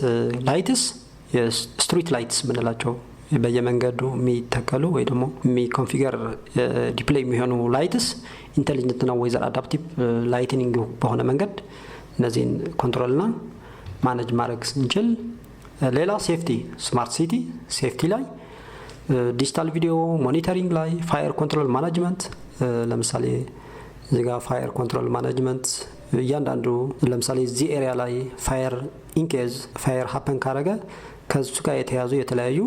lights street lights ምንላቸው በየመንገዱ የሚተከሉ ወይ ደግሞ የሚኮንፊገር ዲስፕሌይ የሚሆኑ ላይትስ ኢንተሊጀንት እና ዌዘር አዳፕቲቭ ላይቲንግ በሆነ መንገድ እነዚህን ኮንትሮልና ማኔጅ ማድረግ እንችል። ሌላ ሴፍቲ ስማርት ሲቲ ሴፍቲ ላይ ዲጂታል ቪዲዮ ሞኒተሪንግ ላይ ፋየር ኮንትሮል ማኔጅመንት ለምሳሌ እዚህ ጋር ፋየር ኮንትሮል ማኔጅመንት እያንዳንዱ ለምሳሌ እዚህ ኤሪያ ላይ ፋየር ኢንኬዝ ፋየር ሃፐን ካረገ ከሱ ጋር የተያዙ የተለያዩ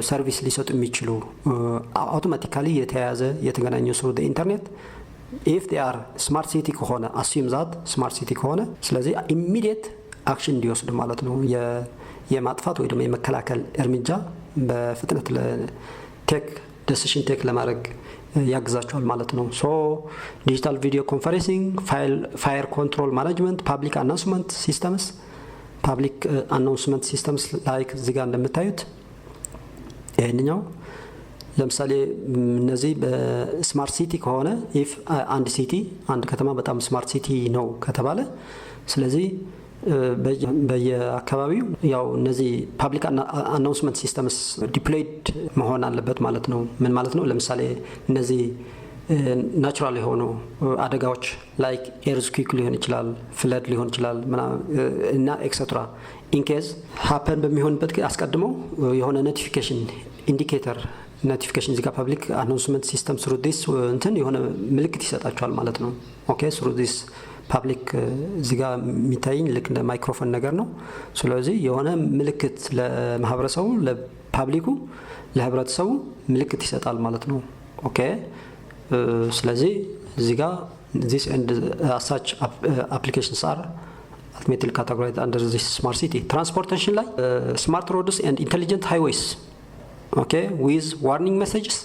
ሰርቪስ ሊሰጡ የሚችሉ አውቶማቲካሊ የተገናኙ ስሩ ኢንተርኔት if they are smart city ከሆነ assume that smart city ከሆነ ስለዚህ immediate action እንዲወስድ ማለት ነው የማጥፋት ወይ ደግሞ የመከላከል እርምጃ በፍጥነት ለቴክ ዲሲሽን ቴክ ለማድረግ ያግዛቸዋል ማለት ነው። ሶ ዲጂታል ቪዲዮ ኮንፈረንሲንግ ፋየር ኮንትሮል ማኔጅመንት ፐብሊክ አናውንስመንት ሲስተምስ ላይክ እዚህ ጋር እንደምታዩት ይሄንኛው ለምሳሌ እነዚህ በስማርት ሲቲ ከሆነ if አንድ ከተማ በጣም ስማርት ሲቲ ነው ከተባለ ስለዚህ በየአካባቢው ያው እነዚህ ፐብሊክ አናውንስመንት ሲስተምስ ዲፕሎይድ መሆን አለበት ማለት ነው። ምን ማለት ነው? ለምሳሌ እነዚህ ናቹራል የሆኑ አደጋዎች ላይክ ኤርዝኩዊክ ሊሆን ይችላል፣ ፍለድ ሊሆን ይችላል እና ኤክሴትራ ኢንኬዝ ሃፐን በሚሆንበት አስቀድመው የሆነ ኖቲፊኬሽን ኢንዲኬተር ኖቲፊኬሽን እዚህ ጋር ፐብሊክ አናውንስመንት ሲስተም ስሩ ዲስ እንትን የሆነ ምልክት ይሰጣቸዋል ማለት ነው። ኦኬ ስሩ ዲስ ፐብሊክ እዚህ ጋር የሚታየኝ ልክ እንደ ማይክሮፎን ነገር ነው። ስለዚህ የሆነ ምልክት ለማህበረሰቡ ለፐብሊኩ ለህብረተሰቡ ምልክት ይሰጣል ማለት ነው። ኦኬ ስለዚህ እዚህ ጋር this and such applications are ultimately categorized under this smart city transportation ላይ smart roads and intelligent highways okay with warning messages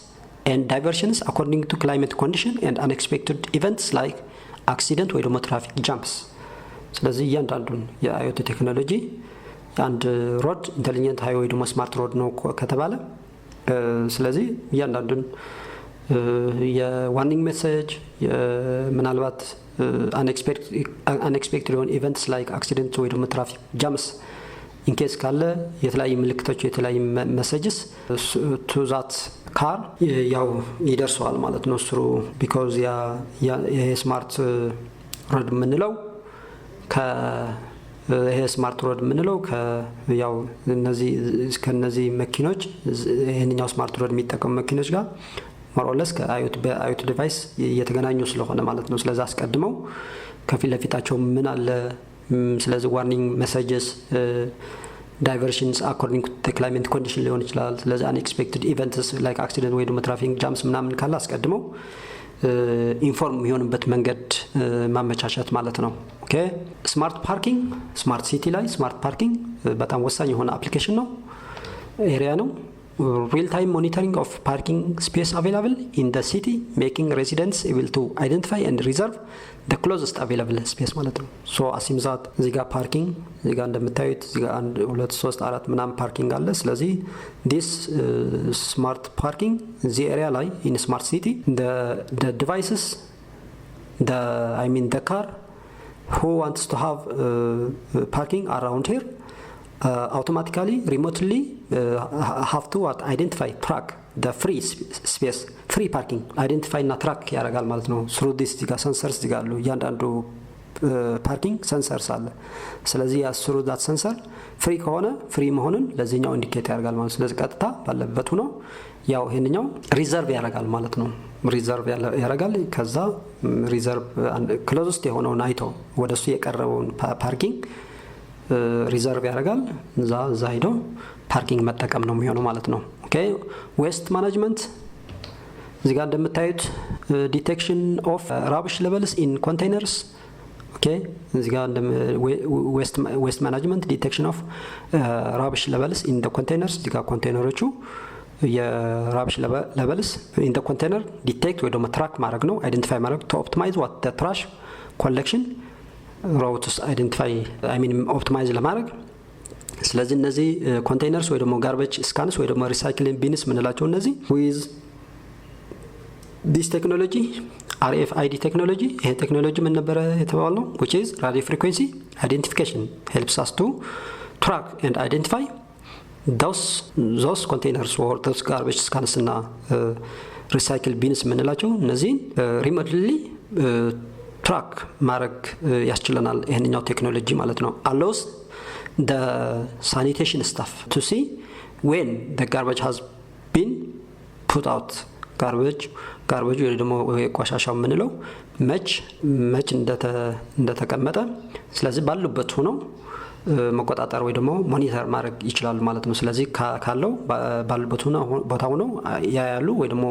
and diversions according to climate condition and unexpected events like accident ወይ ደግሞ ትራፊክ ጃምፕስ ስለዚህ እያንዳንዱን የአይኦቲ ቴክኖሎጂ አንድ ሮድ ኢንተሊጀንት ሃይዌይ ወይ ደግሞ ስማርት ሮድ ነው ከተባለ ስለዚህ እያንዳንዱን የዋርኒንግ ሜሴጅ ምናልባት unexpected events like accident ወይ ደግሞ ትራፊክ ጃምፕስ ኢንኬስ ካለ የተለያዩ ምልክቶች የተለያዩ ሜሴጅስ to that car ያው ይደርሰዋል ማለት ነው ስሩ because ይሄ ስማርት ሮድ የምንለው ይሄ ስማርት ሮድ የምንለው ያው ከነዚህ መኪኖች ይሄንኛው ስማርት ሮድ የሚጠቀሙ መኪኖች ጋር ሞሮለስ ከአይኦቲ ዲቫይስ እየተገናኙ ስለሆነ ማለት ነው። ስለዚህ አስቀድመው ከፊት ለፊታቸው ምን አለ ስለዚህ ዋርኒንግ ሜሴጅስ diversions according to the climate condition ሊሆን ይችላል። ስለዚህ unexpected events like accident ወይ ደግሞ ትራፊክ ጃምስ ምናምን ካለ አስቀድመው ኢንፎርም የሚሆንበት መንገድ ማመቻቸት ማለት ነው። ኦኬ ስማርት ፓርኪንግ ስማርት ሲቲ ላይ ስማርት ፓርኪንግ በጣም ወሳኝ የሆነ አፕሊኬሽን ነው ኤሪያ ነው። real time monitoring of parking space available in the city making residents able to identify and reserve the closest available space ማለት ነው። ሶ assume that እዚህ ጋር ፓርኪንግ እዚህ ጋር እንደምታዩት እዚህ ጋር 1 2 3 4 ምናምን ፓርኪንግ አለ። ስለዚህ this smart parking the area ላይ in smart city the devices the car who wants to have parking around here automatically remotely have to identify track the free space free parking identify እና track ያደርጋል ማለት ነው። through this ዲጋ sensors ዲጋ አሉ እያንዳንዱ ፓርኪንግ ሰንሰርስ አለ። ስለዚህ through that sensor ፍሪ ከሆነ ፍሪ መሆኑን ለዚህኛው ኢንዲኬት ያደርጋል ማለት ነው። ስለዚህ ቀጥታ ባለበት ሆኖ ያው ይሄንኛው ሪዘርቭ ያደርጋል ማለት ነው። ሪዘርቭ ያደርጋል ከዛ ሪዘርቭ ክሎዝስት የሆነውን አይቶ ወደሱ የቀረበውን ፓርኪንግ ሪዘርቭ ያደርጋል እዛ ሄዶ ፓርኪንግ መጠቀም ነው የሚሆነው ማለት ነው። ኦኬ ዌስት ማኔጅመንት እዚህ ጋር እንደምታዩት ዲቴክሽን ኦፍ ራቢሽ ሌቨልስ ኢን ኮንቴይነርስ ኦኬ እዚህ ጋር ዌስት ማኔጅመንት ዲቴክሽን ኦፍ ራቢሽ ሌቨልስ ኢን ዘ ኮንቴይነርስ እዚህ ጋር ኮንቴይነሮቹ የራቢሽ ሌቨልስ ኢን ዘ ኮንቴይነር ዲቴክት ወይ ደግሞ ትራክ ማድረግ ነው አይደንቲፋይ ማድረግ ቱ ኦፕቲማይዝ ዋት ዘ ትራሽ ኮሌክሽን routes identify optimize ለማድረግ ስለዚህ እነዚህ ኮንቴይነርስ ወይ ደግሞ ጋርቤጅ ስካንስ ወይ ደግሞ ሪሳይክሊንግ ቢንስ ምንላቸው እነዚህ with this technology RFID technology ይሄ ቴክኖሎጂ ምን ነበር የተባለው which is radio frequency identification helps us to track and identify those containers or those garbage scans እና recycle bins ምንላቸው እነዚህ remotely ትራክ ማድረግ ያስችለናል ይሄንኛው ቴክኖሎጂ ማለት ነው። allows the sanitation staff to see when the garbage has been put out ጋርቤጅ ወይ ደግሞ ቆሻሻው ምንለው መች እንደተቀመጠ ስለዚህ ባሉበት ሆኖ መቆጣጠር ወይ ደግሞ ሞኒተር ማድረግ ይችላል ማለት ነው። ስለዚህ ካለው ባሉበት ቦታ ሆኖ ያያሉ ወይ ደግሞ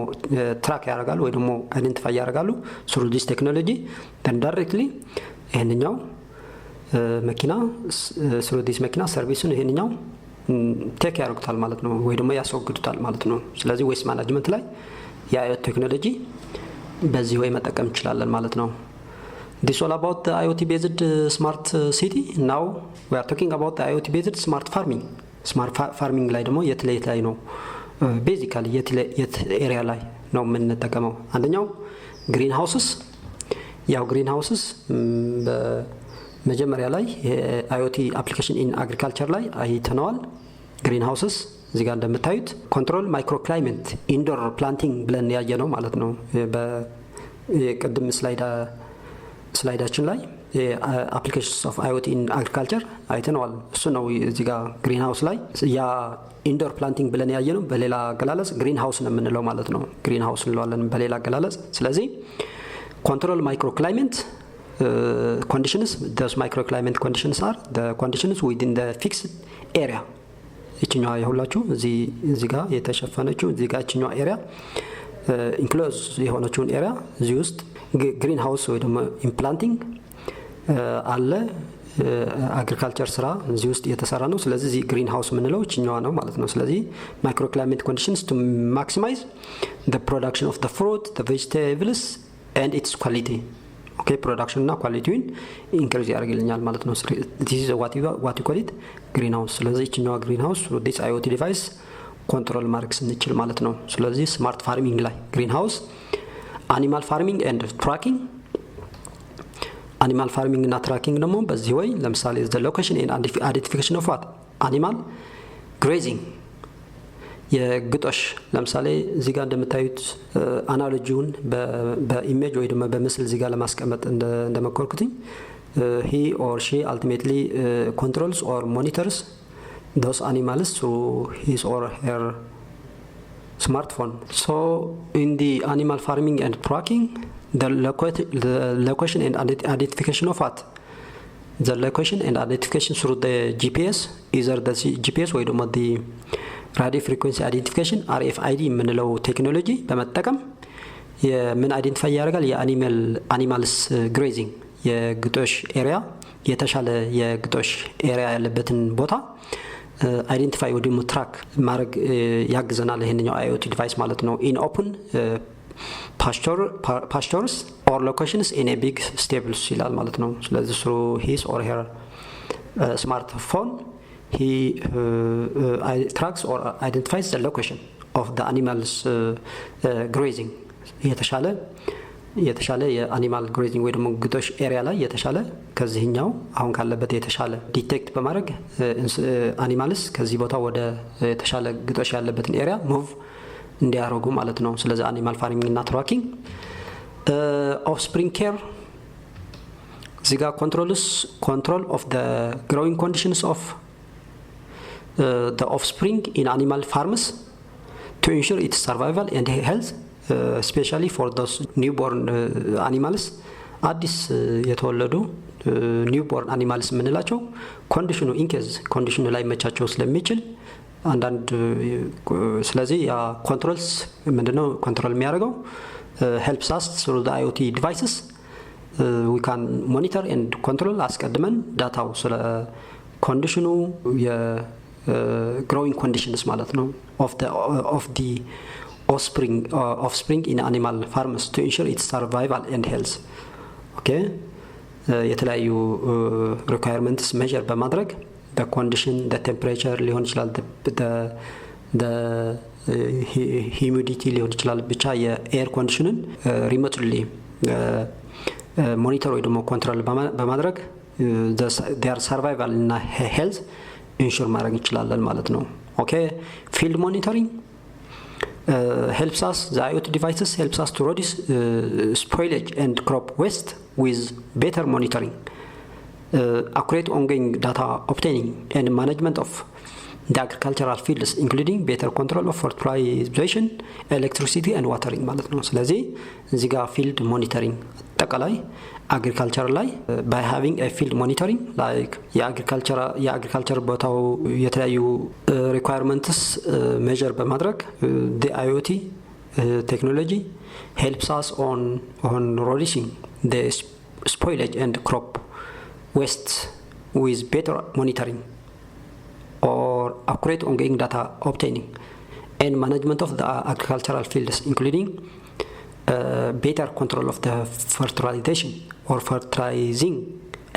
ትራክ ያደርጋሉ ወይ ደግሞ አይደንቲፋይ ያደርጋሉ through this technology then directly ይሄንኛው መኪና through this መኪና ሰርቪሱን ይሄንኛው ቴክ ያደርጉታል ማለት ነው ወይ ደግሞ ያስወግዱታል ማለት ነው። ስለዚህ ዌስት ማኔጅመንት ላይ የIoT ቴክኖሎጂ በዚህ ወይ መጠቀም እንችላለን ማለት ነው። This all about the IoT based smart city. Now we are talking about the IoT based smart farming. Smart farming ላይ ደግሞ የት ላይ ነው basically የት ኤሪያ ላይ ነው የምንጠቀመው? አንደኛው ግሪን ሃውስስ ያው ግሪን ሃውስስ በመጀመሪያ ላይ IoT application in agriculture ላይ አይተነዋል። ግሪን ሃውስስ እዚህ ጋር እንደምታዩት ኮንትሮል ማይክሮ ክላይሜት ኢንዶር ፕላንቲንግ ብለን ያየነው ማለት ነው። በቅድም ስላይዳችን ላይ applications of IoT in agriculture አይተነዋል። እሱ ነው እዚህ ጋር ግሪን ሃውስ ላይ ያ ኢንዶር ፕላንቲንግ ብለን ያየነው በሌላ አገላለጽ ግሪን ሃውስ ነው የምንለው ማለት ነው። ግሪን ሃውስ እንለዋለን በሌላ አገላለጽ። ስለዚህ ኮንትሮል ማይክሮ ክላይሜት conditions, those microclimate conditions are the conditions within the fixed area. እቺኛው የሁላችሁ እዚህ ጋር የተሸፈነችው እዚህ ጋር እቺኛው ኤሪያ ኢንክሎዝ የሆነችውን ኤሪያ እዚህ ውስጥ ግሪን ሃውስ ወይ ደግሞ ኢምፕላንቲንግ አለ አግሪካልቸር ስራ እዚህ ውስጥ የተሰራ ነው። ስለዚህ ግሪን ሃውስ ምንለው እቺኛው ነው ማለት ነው። ስለዚህ microclimate conditions to maximize the production of the fruit, the vegetables and its quality. Okay, production እና ኳሊቲውን ኢንክሪዝ ያደርግልኛል ማለት ነው። this is what you call it green house። ስለዚህ እቺኛው green house this IoT device ኮንትሮል ማድረግ ስንችል ማለት ነው። ስለዚህ ስማርት ፋርሚንግ ላይ ግሪን ሃውስ አኒማል ፋርሚንግ ኤንድ ትራኪንግ አኒማል ፋርሚንግ እና ትራኪንግ ደግሞ በዚህ ወይ ለምሳሌ the location and identification of what animal grazing የግጦሽ ለምሳሌ እዚህ ጋር እንደምታዩት አናሎጂውን በኢሜጅ ወይ ደግሞ በምስል እዚህ ጋር ለማስቀመጥ እንደመኮርኩትኝ he or she ultimately controls or monitors those animals through his or her smartphone. So in the animal farming and tracking the location and identification of what the location and identification through the GPS either the GPS ወይ ደግሞ the radio frequency identification RFID የምንለው ቴክኖሎጂ በመጠቀም የምን አይደንቲፋይ ያደርጋል የአኒማልስ ግሬዚንግ የግጦሽ ኤሪያ የተሻለ የግጦሽ ኤሪያ ያለበትን ቦታ አይደንቲፋይ ወይ ደግሞ ትራክ ማድረግ ያግዘናል ይሄንኛው IoT ዲቫይስ ማለት ነው። in open pastures or locations in a big stables ይላል ማለት ነው። ስለዚህ through his or her smartphone he tracks or identifies the location of the animals grazing የተሻለ የአኒማል ግሬዚንግ ወይ ደግሞ ግጦሽ ኤሪያ ላይ የተሻለ ከዚህኛው አሁን ካለበት የተሻለ ዲቴክት በማድረግ አኒማልስ ከዚህ ቦታ ወደ የተሻለ ግጦሽ ያለበትን ኤሪያ ሙቭ እንዲያደርጉ ማለት ነው። ስለዚህ አኒማል ፋርሚንግ እና ትራኪንግ ኦፍስፕሪንግ ኬር እዚህ ጋር control of the growing conditions of the offspring in animal farms to ensure its survival and health especially for those newborn animals አዲስ የተወለዱ ኒውቦርን አኒማልስ የምንላቸው ኮንዲሽኑ ኢንኬዝ ኮንዲሽኑ ላይ መቻቸው ስለሚችል አንዳንድ ስለዚህ ያ ኮንትሮልስ ምንድነው ኮንትሮል የሚያደርገው helps us through the IoT devices we can monitor and control አስቀድመን ዳታው ስለ ኮንዲሽኑ growing conditions ማለት ነው of the offspring in animal farms to ensure its survival and health. Okay, የተለያዩ requirements measure በማድረግ the condition the temperature ሊሆን ይችላል the humidity ሊሆን ይችላል ብቻ የኤር ኮንዲሽንን remotely monitor ወይ ደግሞ control በማድረግ their survival እና health ensure ማድረግ እንችላለን ማለት ነው። Okay, field monitoring helps us the IoT devices helps us to reduce spoilage and crop waste with better monitoring accurate ongoing data obtaining and management of the agricultural fields including better control of fertilization, electricity and watering ማለት ነው። ስለዚህ እዚህ ጋር field monitoring አጠቃላይ agriculture ላይ by having a field monitoring like የagriculture ቦታው የተለያዩ requirements measure በማድረግ the IoT technology helps us on reducing the spoilage and crop waste with better monitoring or accurate ongoing data obtaining and management of the agricultural fields including better control of the fertilization or fertilizing,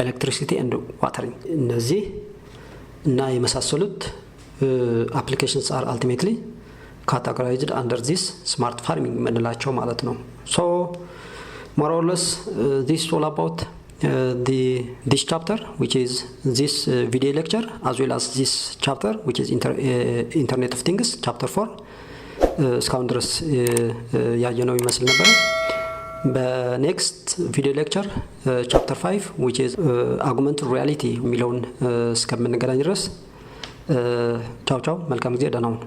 electricity and watering. እነዚህ እና የመሳሰሉት applications are ultimately categorized under this smart farming የምንላቸው ማለት ነው። So more or less this is all about this chapter, which is this video lecture, as well as this chapter, which is Internet of Things, chapter 4. እስካሁን ድረስ ያየነው ይመስል ነበር። በኔክስት ቪዲዮ ሌክቸር ቻፕተር 5 which is augmented reality የሚለውን እስከምንገናኝ ድረስ ቻው ቻው፣ መልካም ጊዜ፣ ደህና ሁኑ።